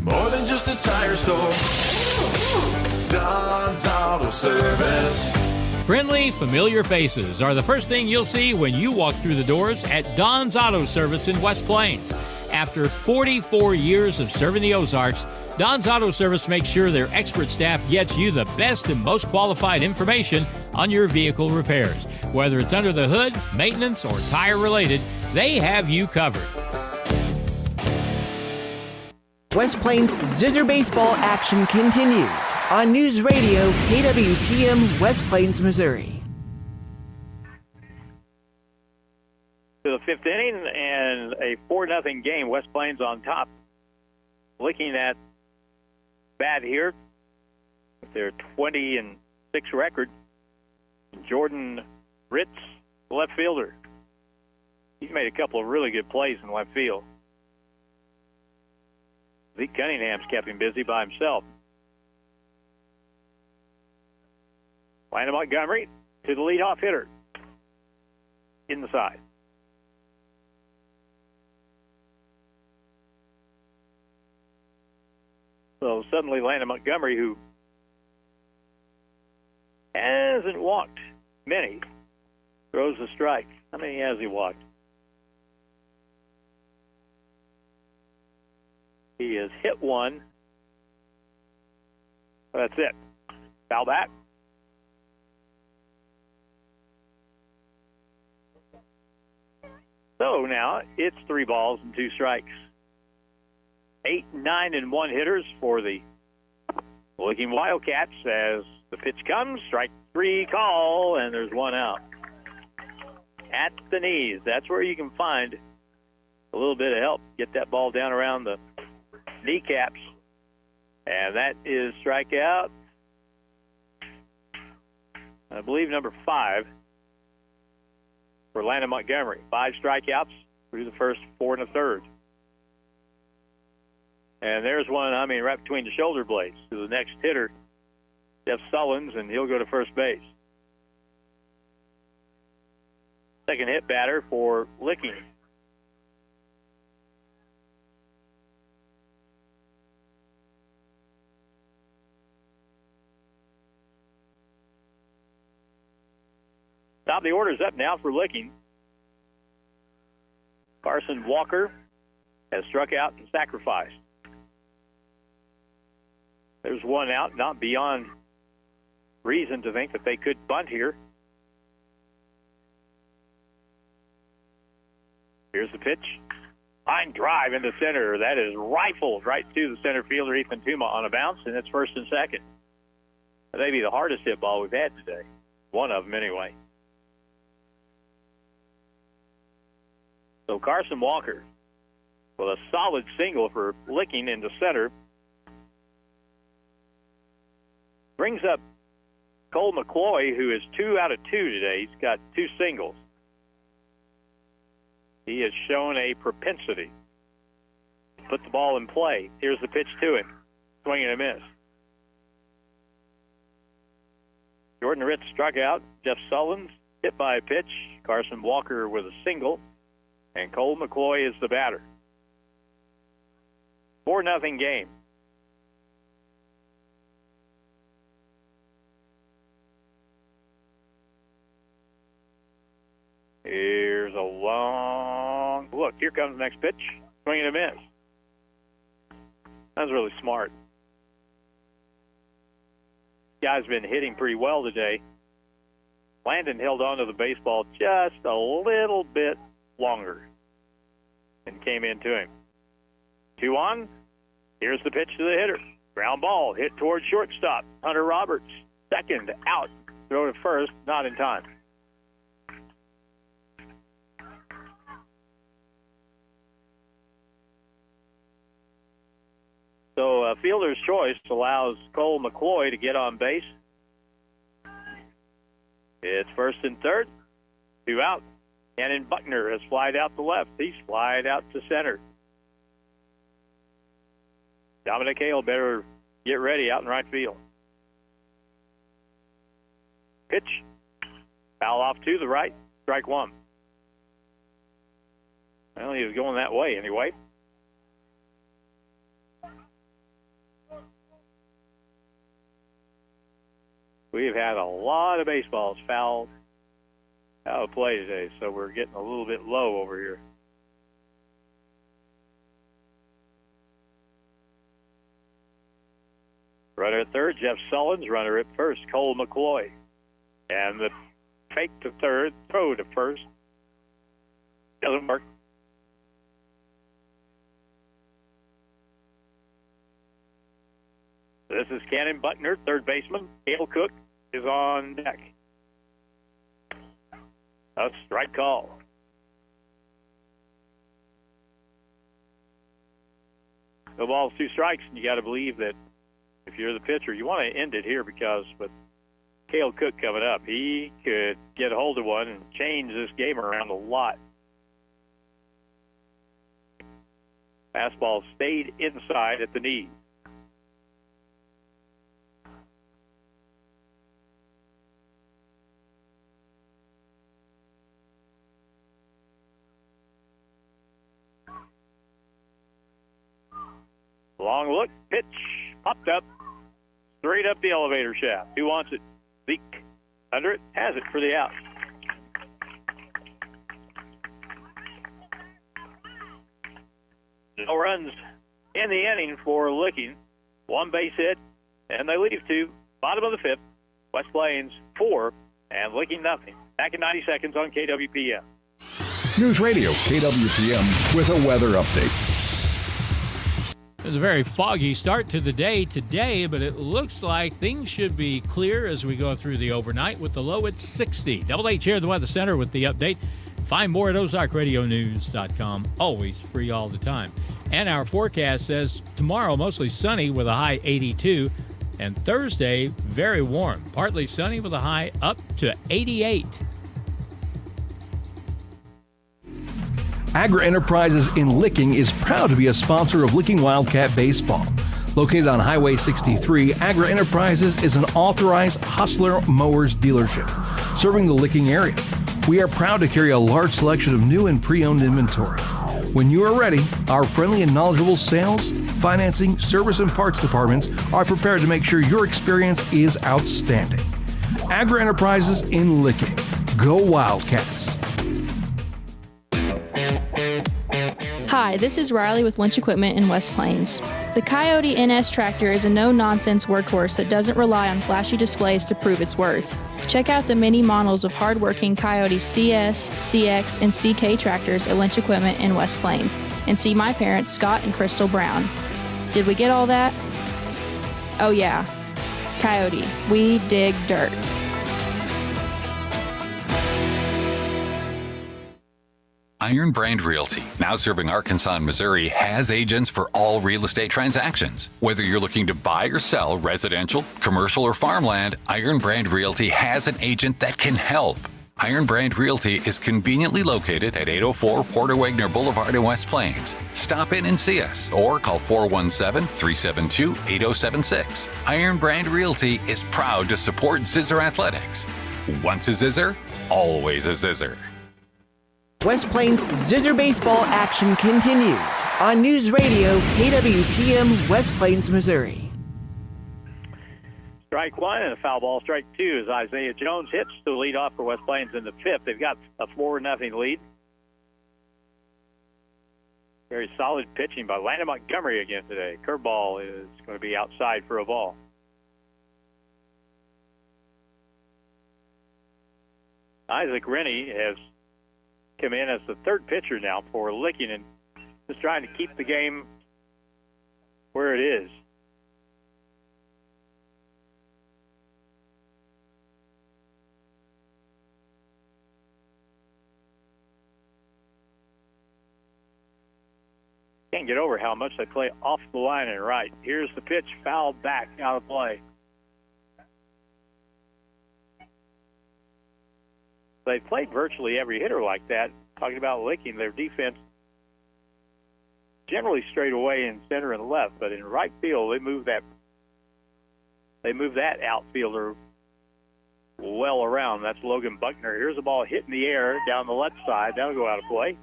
More than just a tire store. Don's Auto Service. Friendly, familiar faces are the first thing you'll see when you walk through the doors at Don's Auto Service in West Plains. After 44 years of serving the Ozarks, Don's Auto Service makes sure their expert staff gets you the best and most qualified information on your vehicle repairs. Whether it's under the hood, maintenance, or tire related, they have you covered. West Plains Zizzer baseball action continues on News Radio KWPM West Plains, Missouri. To the fifth inning and a 4-0 game. West Plains on top. Looking at bat here with their 20-6 record. Jordan Ritz, the left fielder. He's made a couple of really good plays in left field. Zeke Cunningham's kept him busy by himself. Landon Montgomery to the leadoff hitter. In the side. So suddenly Landon Montgomery, who hasn't walked many, throws a strike. How many has he walked? He has hit one. That's it. Foul back. So now it's 3 balls and 2 strikes. 8, 9, and 1 hitters for the looking Wildcats as the pitch comes. Strike 3 call, and there's 1 out. At the knees. That's where you can find a little bit of help. Get that ball down around the kneecaps. And that is strikeout, I believe, number 5 for Landon Montgomery. 5 strikeouts through the first 4 1/3. And there's one, right between the shoulder blades to the next hitter, Jeff Sullins, and he'll go to first base. Second hit batter for Licking. Top of the order's up now for Licking. Carson Walker has struck out and sacrificed. There's 1 out, not beyond reason to think that they could bunt here. Here's the pitch. Line drive into center. That is rifled right to the center fielder, Ethan Tuma, on a bounce, and it's first and second. That may be the hardest hit ball we've had today. One of them, anyway. So Carson Walker with a solid single for Licking into center. Brings up Cole McCloy, who is 2 out of 2 today. He's got 2 singles. He has shown a propensity to put the ball in play. Here's the pitch to him. Swing and a miss. Jordan Ritz struck out. Jeff Sullins hit by a pitch. Carson Walker with a single. And Cole McCloy is the batter. 4-0 game. Here's a long look. Here comes the next pitch. Swing and a miss. That was really smart. Guy's been hitting pretty well today. Landon held on to the baseball just a little bit longer and came into him. 2 on. Here's the pitch to the hitter. Ground ball hit towards shortstop. Hunter Roberts. Second out. Throw to first. Not in time. The fielder's choice allows Cole McCloy to get on base. It's first and third. 2 out. Cannon Buckner has flied out to left. He's flied out to center. Dominic Hale better get ready out in right field. Pitch. Foul off to the right. Strike one. Well, he was going that way anyway. We've had a lot of baseballs fouled out of play today, so we're getting a little bit low over here. Runner at third, Jeff Sullins. Runner at first, Cole McCloy. And the fake to third, throw to first. Doesn't work. This is Cannon Buckner, third baseman. Cale Cook is on deck. A strike call. No balls, 2 strikes, and you got to believe that if you're the pitcher, you want to end it here because with Cale Cook coming up, he could get a hold of one and change this game around a lot. Fastball stayed inside at the knee. Long look, pitch, popped up, straight up the elevator shaft. Who wants it? Zeke. Under it, has it for the out. No runs in the inning for Licking. 1 base hit, and they leave 2. Bottom of the 5th, West Plains 4, and Licking nothing. Back in 90 seconds on KWPM. News Radio KWPM with a weather update. It was a very foggy start to the day today, but it looks like things should be clear as we go through the overnight with the low at 60. Double H here at the Weather Center with the update. Find more at OzarkRadioNews.com. Always free all the time. And our forecast says tomorrow mostly sunny with a high 82. And Thursday, very warm. Partly sunny with a high up to 88. Agra Enterprises in Licking is proud to be a sponsor of Licking Wildcat Baseball. Located on Highway 63, Agra Enterprises is an authorized Hustler Mowers dealership serving the Licking area. We are proud to carry a large selection of new and pre-owned inventory. When you are ready, our friendly and knowledgeable sales, financing, service, and parts departments are prepared to make sure your experience is outstanding. Agra Enterprises in Licking. Go Wildcats! Hi, this is Riley with Lynch Equipment in West Plains. The Coyote NS tractor is a no-nonsense workhorse that doesn't rely on flashy displays to prove its worth. Check out the many models of hard-working Coyote CS, CX, and CK tractors at Lynch Equipment in West Plains, and see my parents, Scott and Crystal Brown. Did we get all that? Oh yeah, Coyote, we dig dirt. Iron Brand Realty, now serving Arkansas and Missouri, has agents for all real estate transactions. Whether you're looking to buy or sell residential, commercial, or farmland, Iron Brand Realty has an agent that can help. Iron Brand Realty is conveniently located at 804 Porter Wagner Boulevard in West Plains. Stop in and see us or call 417-372-8076. Iron Brand Realty is proud to support Zizzer Athletics. Once a Zizzer, always a Zizzer. West Plains Zizzer baseball action continues on News Radio KWPM West Plains, Missouri. Strike one and a foul ball. Strike two as Isaiah Jones hits to lead off for West Plains in the 5th. They've got a 4-0 lead. Very solid pitching by Landon Montgomery again today. Curveball is going to be outside for a ball. Isaac Rennie has come in as the third pitcher now for Licking and just trying to keep the game where it is. Can't get over how much they play off the line and right. Here's the pitch, fouled back, out of play. They played virtually every hitter like that. Talking about Licking, their defense generally straight away in center and left, but in right field they move that outfielder well around. That's Logan Buckner. Here's a ball hit in the air down the left side. That'll go out of play.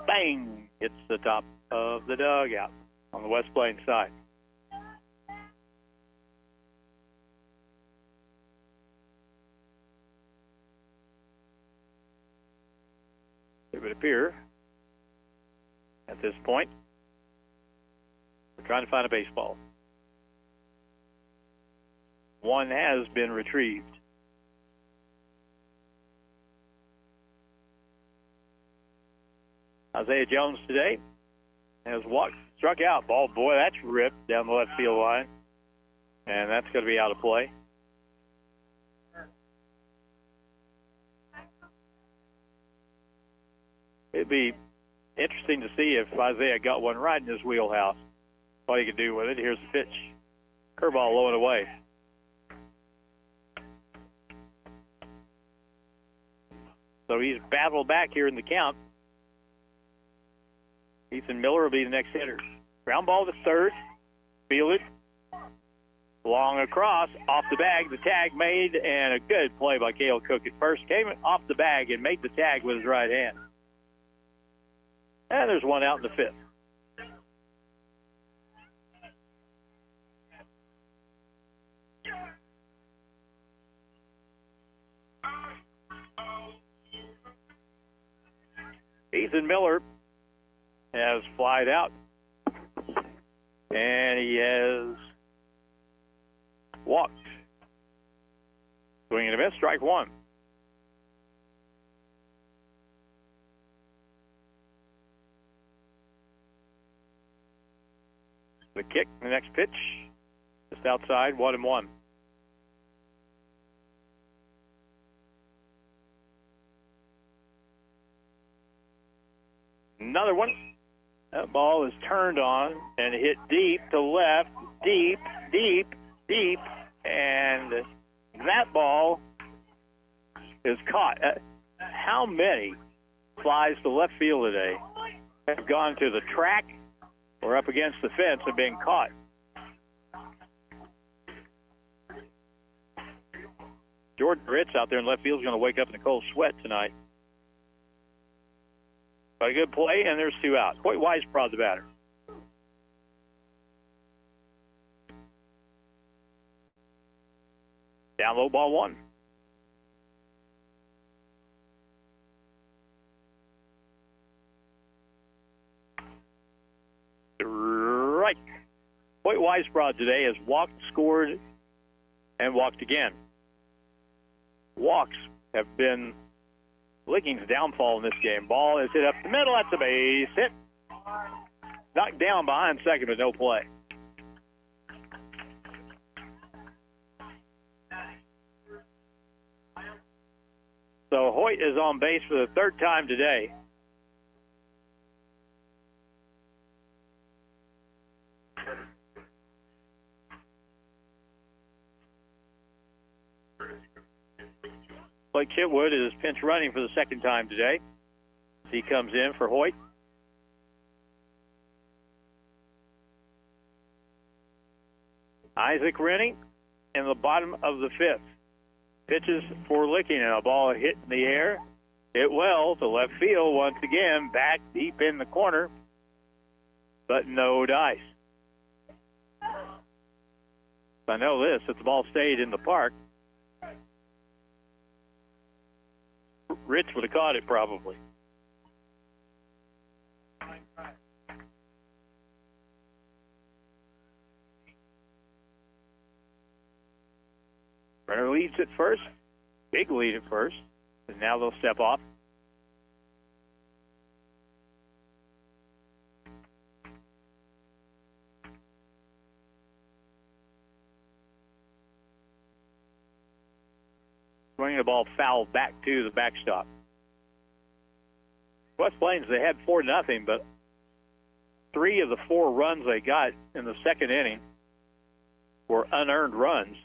Bang! Hits the top of the dugout on the West Plains side. It would appear at this point we're trying to find a baseball. One has been retrieved. Isaiah Jones today has struck out. Ball, boy, that's ripped down the left field line. And that's going to be out of play. It'd be interesting to see if Isaiah got one right in his wheelhouse. What he could do with it. Here's the pitch. Curveball low and away. So he's battled back here in the count. Ethan Miller will be the next hitter. Ground ball to third. Fielded. Long across. Off the bag. The tag made. And a good play by Cale Cook at first. Came off the bag and made the tag with his right hand. And there's one out in the fifth. Ethan Miller has flied out, and he has walked. Swing and a miss, strike one. The kick, the next pitch, just outside, 1-1. Another one. That ball is turned on and hit deep to left, deep, and that ball is caught. How many flies to left field today have gone to the track or up against the fence and been caught? Jordan Ritz out there in left field is going to wake up in a cold sweat tonight. But a good play, and there's two out. Hoyt Weisbrod, the batter. Down low, ball one. Right. Hoyt Weisbrod today has walked, scored, and walked again. Walks have been Licking's downfall in this game. Ball is hit up the middle. That's a base hit. Knocked down behind second, but no play. So Hoyt is on base for the third time today. Blake Chitwood is pinch running for the second time today. He comes in for Hoyt. Isaac Rennie in the bottom of the fifth. Pitches for Licking, and a ball hit in the air. Hit well to left field once again, back deep in the corner, but no dice. I know this, if the ball stayed in the park, Rich would have caught it probably. Runner leads at first. Big lead at first. And now they'll step off. Swinging the ball foul back to the backstop. West Plains, they had 4-0, but 3 of the 4 runs they got in the second inning were unearned runs.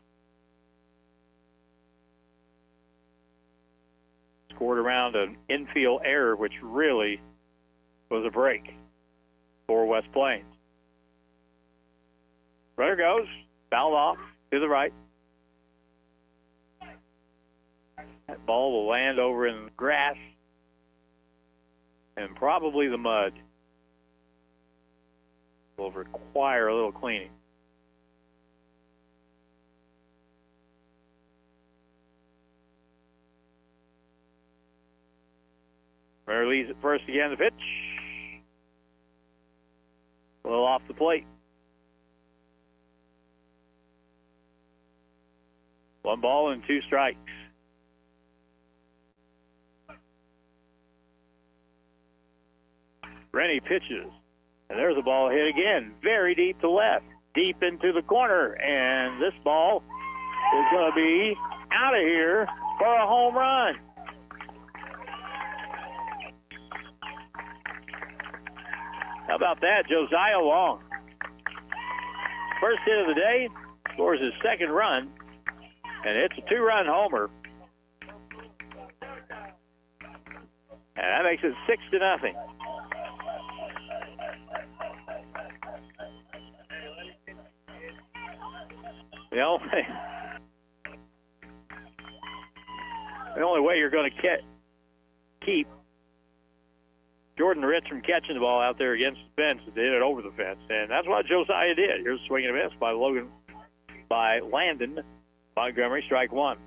Scored around an infield error, which really was a break for West Plains. Runner goes, fouled off to the right. That ball will land over in the grass and probably the mud. Will require a little cleaning. Runner leads at first again, the pitch. A little off the plate. 1 ball and 2 strikes. Rennie pitches, and there's a ball hit again, very deep to left, deep into the corner, and this ball is going to be out of here for a home run. How about that, Josiah Long? First hit of the day, scores his second run, and it's a 2-run homer. And that makes it 6-0. The only way you're going to keep Jordan Ritz from catching the ball out there against the fence is to hit it over the fence, and that's what Josiah did. Here's a swing and a miss by Landon Montgomery, strike 1.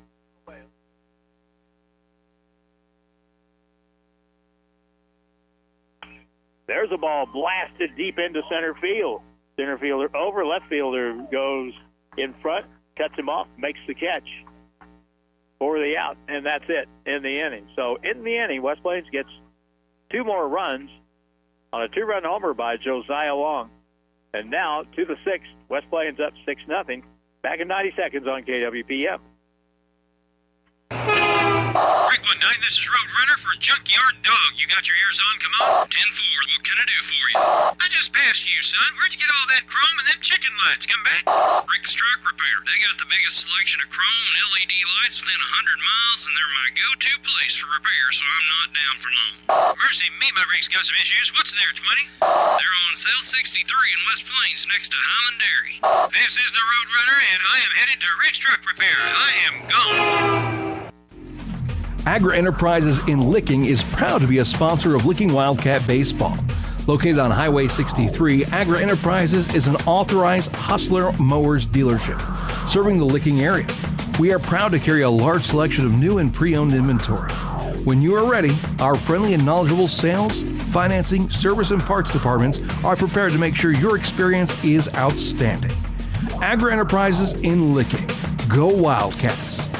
There's a ball blasted deep into center field. Center fielder over, left fielder goes in front, cuts him off, makes the catch for the out, and that's it in the inning. So in the inning, West Plains gets 2 more runs on a 2-run homer by Josiah Long. And now to the 6th, West Plains up 6-0. Back in 90 seconds on KWPM. Rick 19, this is Roadrunner for Junkyard Dog. You got your ears on? Come on. 10-4, what can I do for you? I just passed you, son. Where'd you get all that chrome and them chicken lights? Come back. Rick's Truck Repair. They got the biggest selection of chrome and LED lights within 100 miles, and they're my go-to place for repair, so I'm not down for long. Mercy me, my Rick's got some issues. What's there, 20? They're on South 63 in West Plains next to Highland Dairy. This is the Roadrunner, and I am headed to Rick's Truck Repair. I am gone. Agra Enterprises in Licking is proud to be a sponsor of Licking Wildcat Baseball. Located on Highway 63, Agra Enterprises is an authorized Hustler Mowers dealership serving the Licking area. We are proud to carry a large selection of new and pre-owned inventory. When you are ready, our friendly and knowledgeable sales, financing, service, and parts departments are prepared to make sure your experience is outstanding. Agra Enterprises in Licking. Go Wildcats!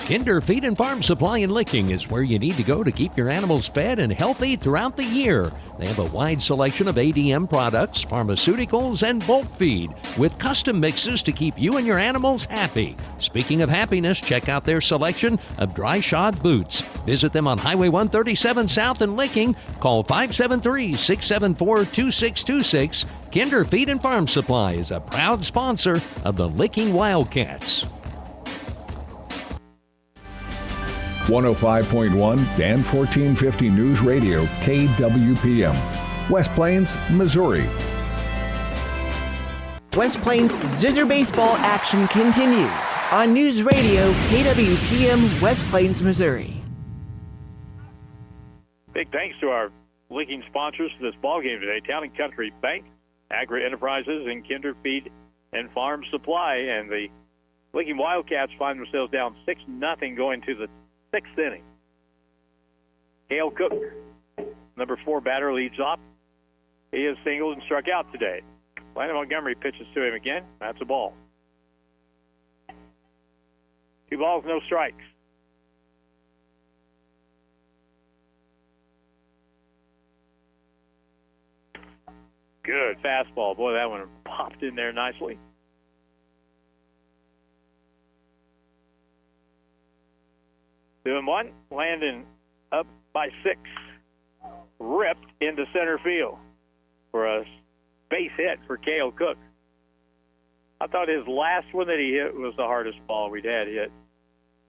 Kinder Feed and Farm Supply in Licking is where you need to go to keep your animals fed and healthy throughout the year. They have a wide selection of ADM products, pharmaceuticals, and bulk feed with custom mixes to keep you and your animals happy. Speaking of happiness, check out their selection of dry shod boots. Visit them on Highway 137 South in Licking. Call 573-674-2626. Kinder Feed and Farm Supply is a proud sponsor of the Licking Wildcats. 105.1 and 1450 News Radio, KWPM, West Plains, Missouri. West Plains Zizzer baseball action continues on News Radio, KWPM, West Plains, Missouri. Big thanks to our Licking sponsors for this ball game today: Town and Country Bank, Agra Enterprises, and Kinder Feed and Farm Supply. And the Licking Wildcats find themselves down 6-0 going to the 6th inning. Cale Cook, number 4 batter, leads off. He has singled and struck out today. Landon Montgomery pitches to him again. That's a ball. 2 balls, no strikes. Good fastball. Boy, that one popped in there nicely. Doing 1. Landon up by 6. ripped into center field for a base hit for Cale Cook. I thought his last one that he hit was the hardest ball we'd had hit.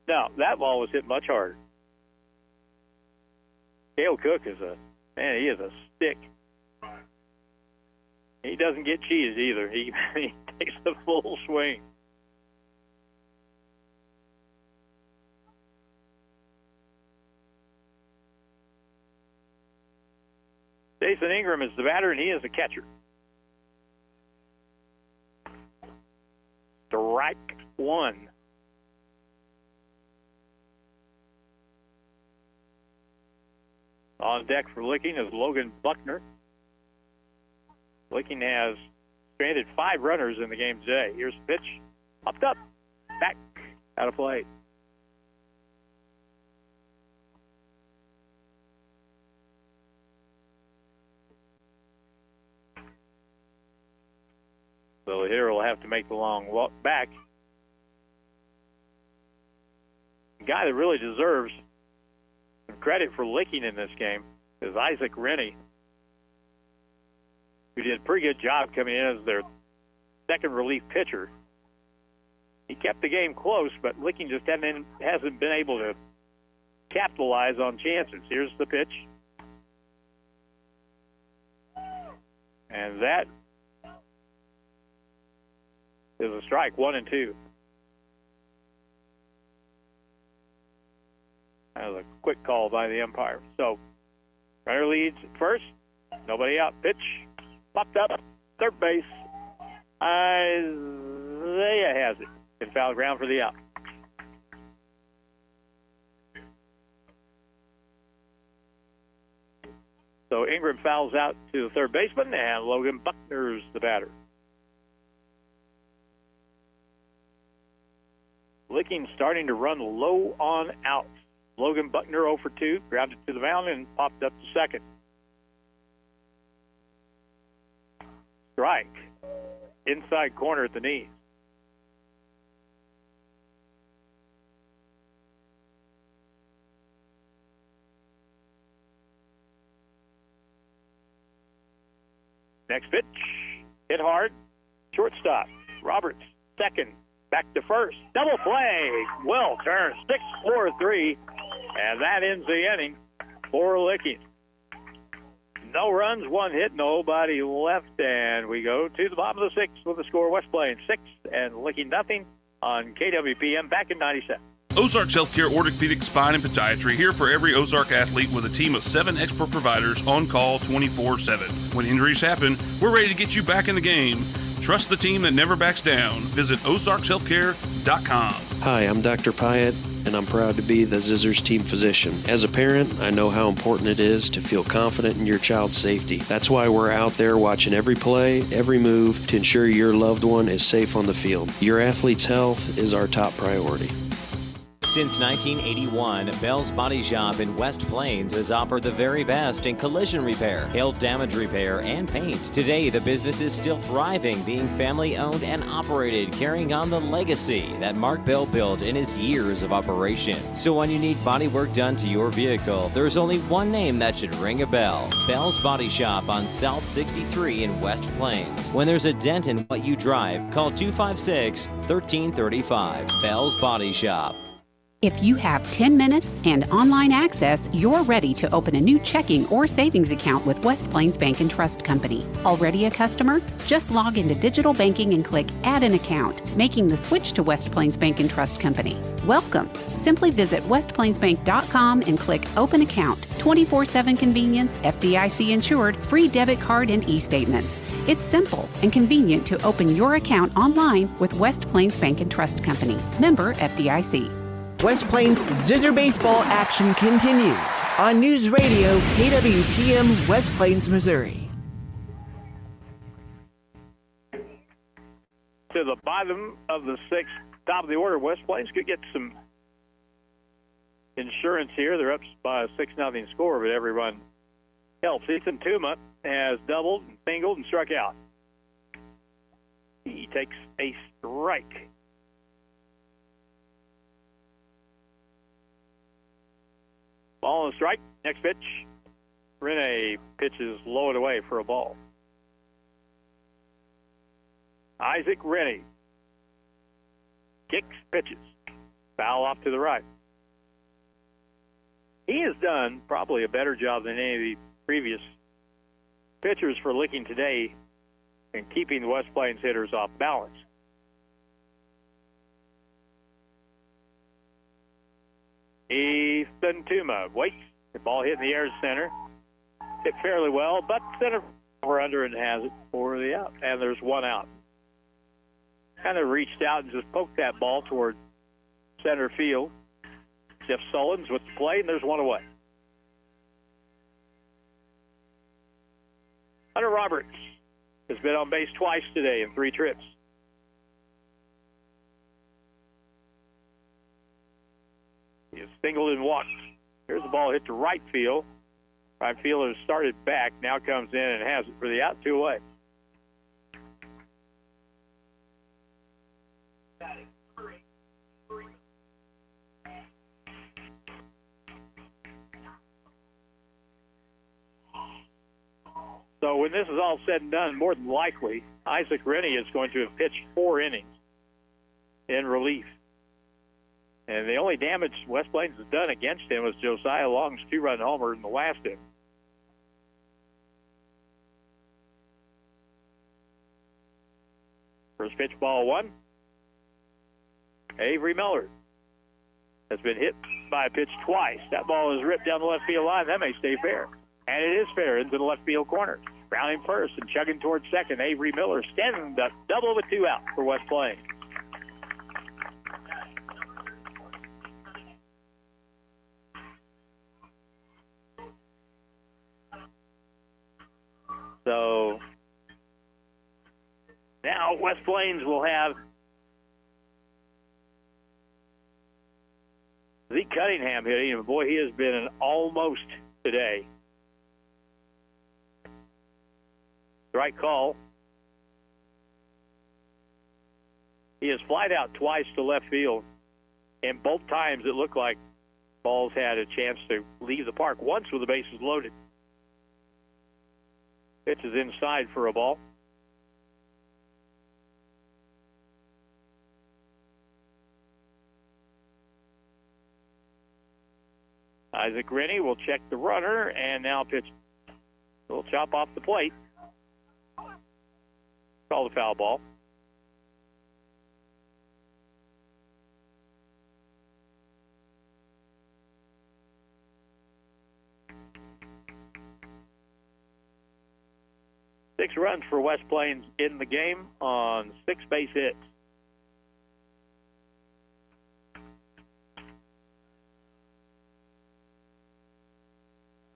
No, that ball was hit much harder. Cale Cook is he is a stick. He doesn't get cheated either. He takes the full swing. Jason Ingram is the batter, and he is the catcher. Strike one. On deck for Licking is Logan Buckner. Licking has stranded 5 runners in the game today. Here's the pitch. Popped up. Back. Out of play. So the hitter will have to make the long walk back. The guy that really deserves some credit for Licking in this game is Isaac Rennie, who did a pretty good job coming in as their second relief pitcher. He kept the game close, but Licking just hasn't been able to capitalize on chances. Here's the pitch. And that is a strike, 1-2. That was a quick call by the umpire. So, runner leads at first. Nobody out. Pitch. Popped up. Third base. Isaiah has it. In foul ground for the out. So, Ingram fouls out to the third baseman, and Logan Buckner's the batter. Licking starting to run low on outs. Logan Buckner 0 for 2, grounded to the mound and popped up to second. Strike. Inside corner at the knees. Next pitch. Hit hard. Shortstop. Roberts, second. Back to first. Double play. Well turned. 6-4-3. And that ends the inning for Licking. No runs, 1 hit, nobody left. And we go to the bottom of the 6th with the score. West Plains 6 and Licking nothing on KWPM back in 97. Ozarks Healthcare Orthopedic Spine and Podiatry, here for every Ozark athlete with a team of 7 expert providers on call 24/7. When injuries happen, we're ready to get you back in the game. Trust the team that never backs down. Visit ozarkshealthcare.com. Hi, I'm Dr. Pyatt, and I'm proud to be the Zizzers team physician. As a parent, I know how important it is to feel confident in your child's safety. That's why we're out there watching every play, every move to ensure your loved one is safe on the field. Your athlete's health is our top priority. Since 1981, Bell's Body Shop in West Plains has offered the very best in collision repair, hail damage repair, and paint. Today, the business is still thriving, being family-owned and operated, carrying on the legacy that Mark Bell built in his years of operation. So when you need body work done to your vehicle, there's only one name that should ring a bell. Bell's Body Shop on South 63 in West Plains. When there's a dent in what you drive, call 256-1335. Bell's Body Shop. If you have 10 minutes and online access, you're ready to open a new checking or savings account with West Plains Bank and Trust Company. Already a customer? Just log into digital banking and click Add an Account, making the switch to West Plains Bank and Trust Company. Welcome. Simply visit westplainsbank.com and click Open Account. 24/7 convenience, FDIC insured, free debit card and e-statements. It's simple and convenient to open your account online with West Plains Bank and Trust Company. Member FDIC. West Plains Zizzer baseball action continues on News Radio KWPM West Plains, Missouri. To the bottom of the 6th, top of the order, West Plains could get some insurance here. They're up by a 6-0 score, but everyone helps. Ethan Tuma has doubled, and singled, and struck out. He takes a strike. Ball and strike. Next pitch. Rene pitches low and away for a ball. Isaac Rennie kicks, pitches. Foul off to the right. He has done probably a better job than any of the previous pitchers for Licking today in keeping the West Plains hitters off balance. Ethan Tuma waits. The ball hit in the air to center. Hit fairly well, but center over under and has it for the out. And there's one out. Kind of reached out and just poked that ball toward center field. Jeff Sullins with the play, and there's one away. Hunter Roberts has been on base twice today in 3 trips. He has singled and walked. Here's the ball hit to right field. Right fielder started back, now comes in and has it for the out, 2 away. So when this is all said and done, more than likely, Isaac Rennie is going to have pitched 4 innings in relief. And the only damage West Plains has done against him was Josiah Long's 2-run homer in the last inning. First pitch, ball 1. Avery Miller has been hit by a pitch twice. That ball is ripped down the left field line. That may stay fair. And it is fair into the left field corner. Rounding first and chugging towards second. Avery Miller standing up, double with 2 out for West Plains. So now West Plains will have Zeke Cunningham hitting, and boy, he has been an almost today. Right call. He has flied out twice to left field, and both times it looked like balls had a chance to leave the park. Once with the bases loaded. Pitch is inside for a ball. Isaac Rennie will check the runner and now pitch. We'll chop off the plate. Call the foul ball. Six runs for West Plains in the game on 6 base hits.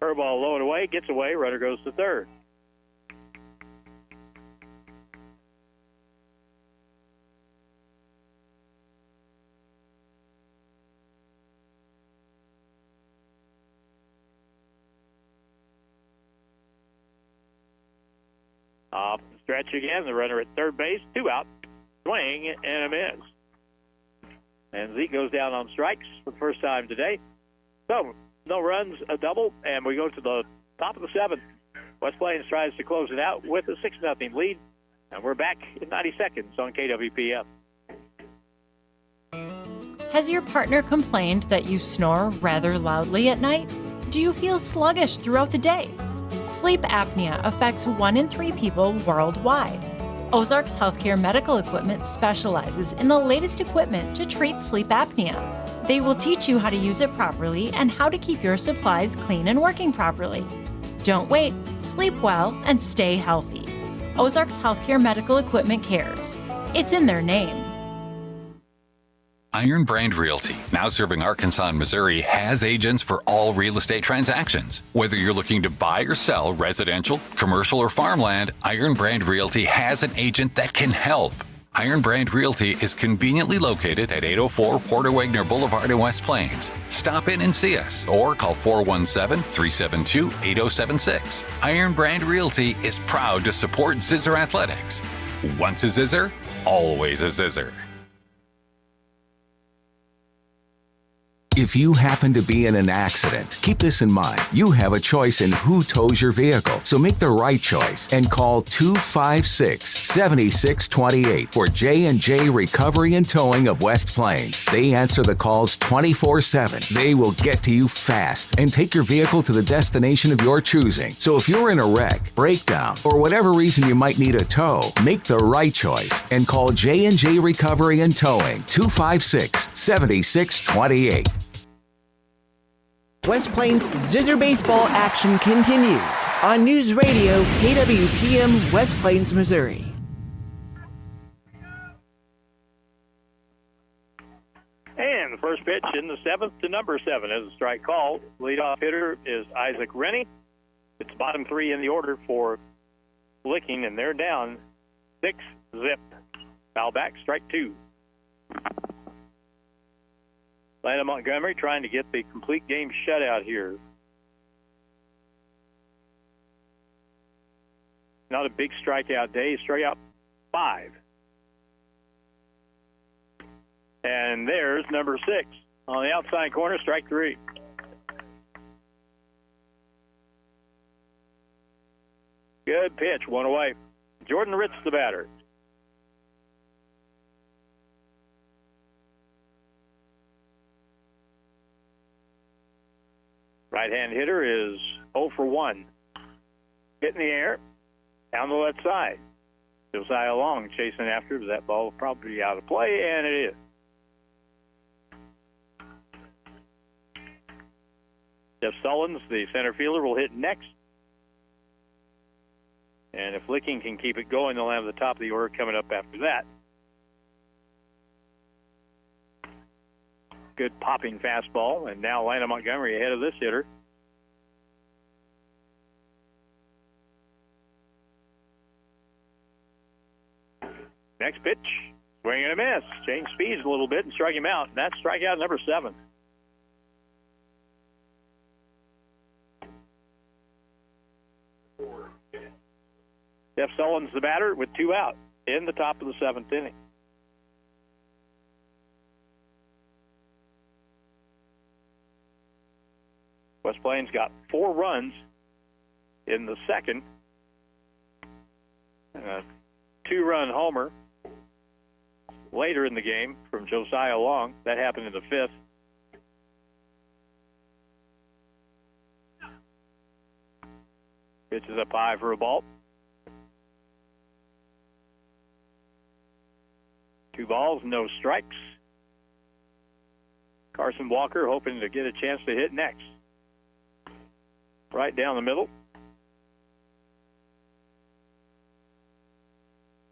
Curveball low and away, gets away, runner goes to third. Off the stretch again, the runner at third base, 2 out, swing and a miss. And Zeke goes down on strikes for the first time today. So, no runs, a double, and we go to the top of the 7th. West Plains tries to close it out with a 6-0 lead, and we're back in 90 seconds on KWPM. Has your partner complained that you snore rather loudly at night? Do you feel sluggish throughout the day? Sleep apnea affects 1 in 3 people worldwide. Ozarks Healthcare Medical Equipment specializes in the latest equipment to treat sleep apnea. They will teach you how to use it properly and how to keep your supplies clean and working properly. Don't wait, sleep well, and stay healthy. Ozarks Healthcare Medical Equipment cares. It's in their name. Iron Brand Realty, now serving Arkansas and Missouri, has agents for all real estate transactions. Whether you're looking to buy or sell residential, commercial, or farmland, Iron Brand Realty has an agent that can help. Iron Brand Realty is conveniently located at 804 Porter Wagner Boulevard in West Plains. Stop in and see us or call 417-372-8076. Iron Brand Realty is proud to support Zizzer Athletics. Once a Zizzer, always a Zizzer. If you happen to be in an accident, keep this in mind. You have a choice in who tows your vehicle, so make the right choice and call 256-7628 for J&J Recovery and Towing of West Plains. They answer the calls 24/7. They will get to you fast and take your vehicle to the destination of your choosing. So if you're in a wreck, breakdown, or whatever reason you might need a tow, make the right choice and call J&J Recovery and Towing 256-7628. West Plains Zizzer baseball action continues on News Radio KWPM West Plains, Missouri. And the first pitch in the seventh to number 7 is a strike call. Leadoff hitter is Isaac Rennie. It's bottom 3 in the order for Licking, and they're down 6-0. Foul back, strike 2. Atlanta Montgomery trying to get the complete game shutout here. Not a big strikeout day. He struck out 5. And there's number 6 on the outside corner, strike 3. Good pitch, one away. Jordan Ritz, the batter. Right-hand hitter is 0 for 1. Hit in the air, down the left side. Josiah Long chasing after, but that ball will probably be out of play, and it is. Jeff Sullins, the center fielder, will hit next. And if Licking can keep it going, they'll have the top of the order coming up after that. Good popping fastball, and now Atlanta Montgomery ahead of this hitter. Next pitch, swing and a miss. Change speeds a little bit and strike him out. That's strikeout number 7. Jeff Sullins, the batter, with 2 out in the top of the 7th inning. West Plains got 4 runs in the second. A 2-run homer later in the game from Josiah Long. That happened in the 5th. Pitch is up high for a ball. 2 balls, no strikes. Carson Walker hoping to get a chance to hit next. Right down the middle.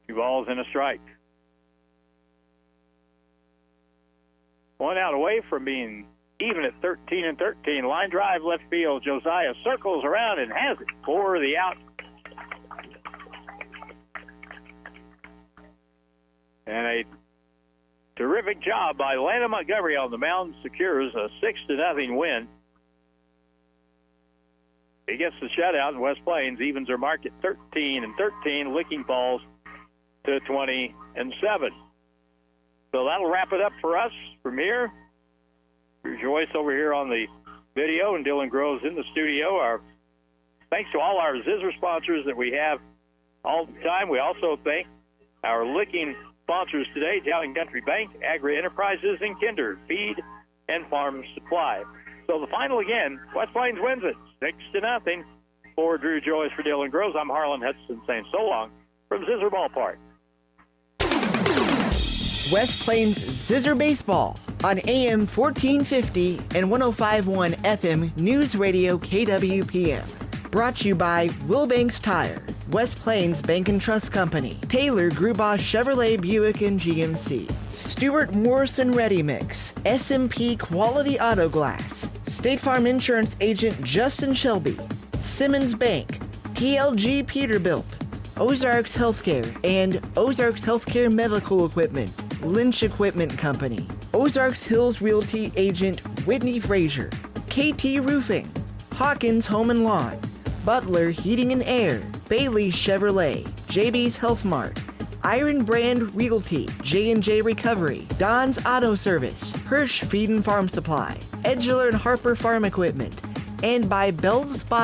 2 balls and a strike. 1 out away from being even at 13-13. Line drive left field. Josiah circles around and has it for the out. And a terrific job by Atlanta Montgomery on the mound secures a 6-0 win. He gets the shutout, and West Plains evens are marked at 13-13. Licking falls to 20-7. So that'll wrap it up for us from here. Joyce over here on the video and Dylan Groves in the studio. Our thanks to all our Zizzers sponsors that we have all the time. We also thank our Licking sponsors today, Town & Country Bank, Agri Enterprises, and Kinder Feed and Farm Supply. So the final again, West Plains wins it 6-0. For Drew Joyce, for Dylan Groves, I'm Harlan Hudson saying so long from Zizzer Ballpark. West Plains Zizzer Baseball on AM 1450 and 105.1 FM News Radio KWPM. Brought to you by Wilbanks Tire, West Plains Bank and Trust Company, Taylor Grubaugh Chevrolet Buick and GMC, Stuart Morrison Ready Mix, SMP Quality Auto Glass, State Farm Insurance Agent Justin Shelby, Simmons Bank, TLG Peterbilt, Ozarks Healthcare and Ozarks Healthcare Medical Equipment, Lynch Equipment Company, Ozarks Hills Realty Agent Whitney Frazier, KT Roofing, Hawkins Home and Lawn, Butler Heating and Air, Bailey Chevrolet, JB's Health Mart, Iron Brand Realty, J&J Recovery, Don's Auto Service, Hirsch Feed and Farm Supply, Edgeler and Harper Farm Equipment, and by Bell's Body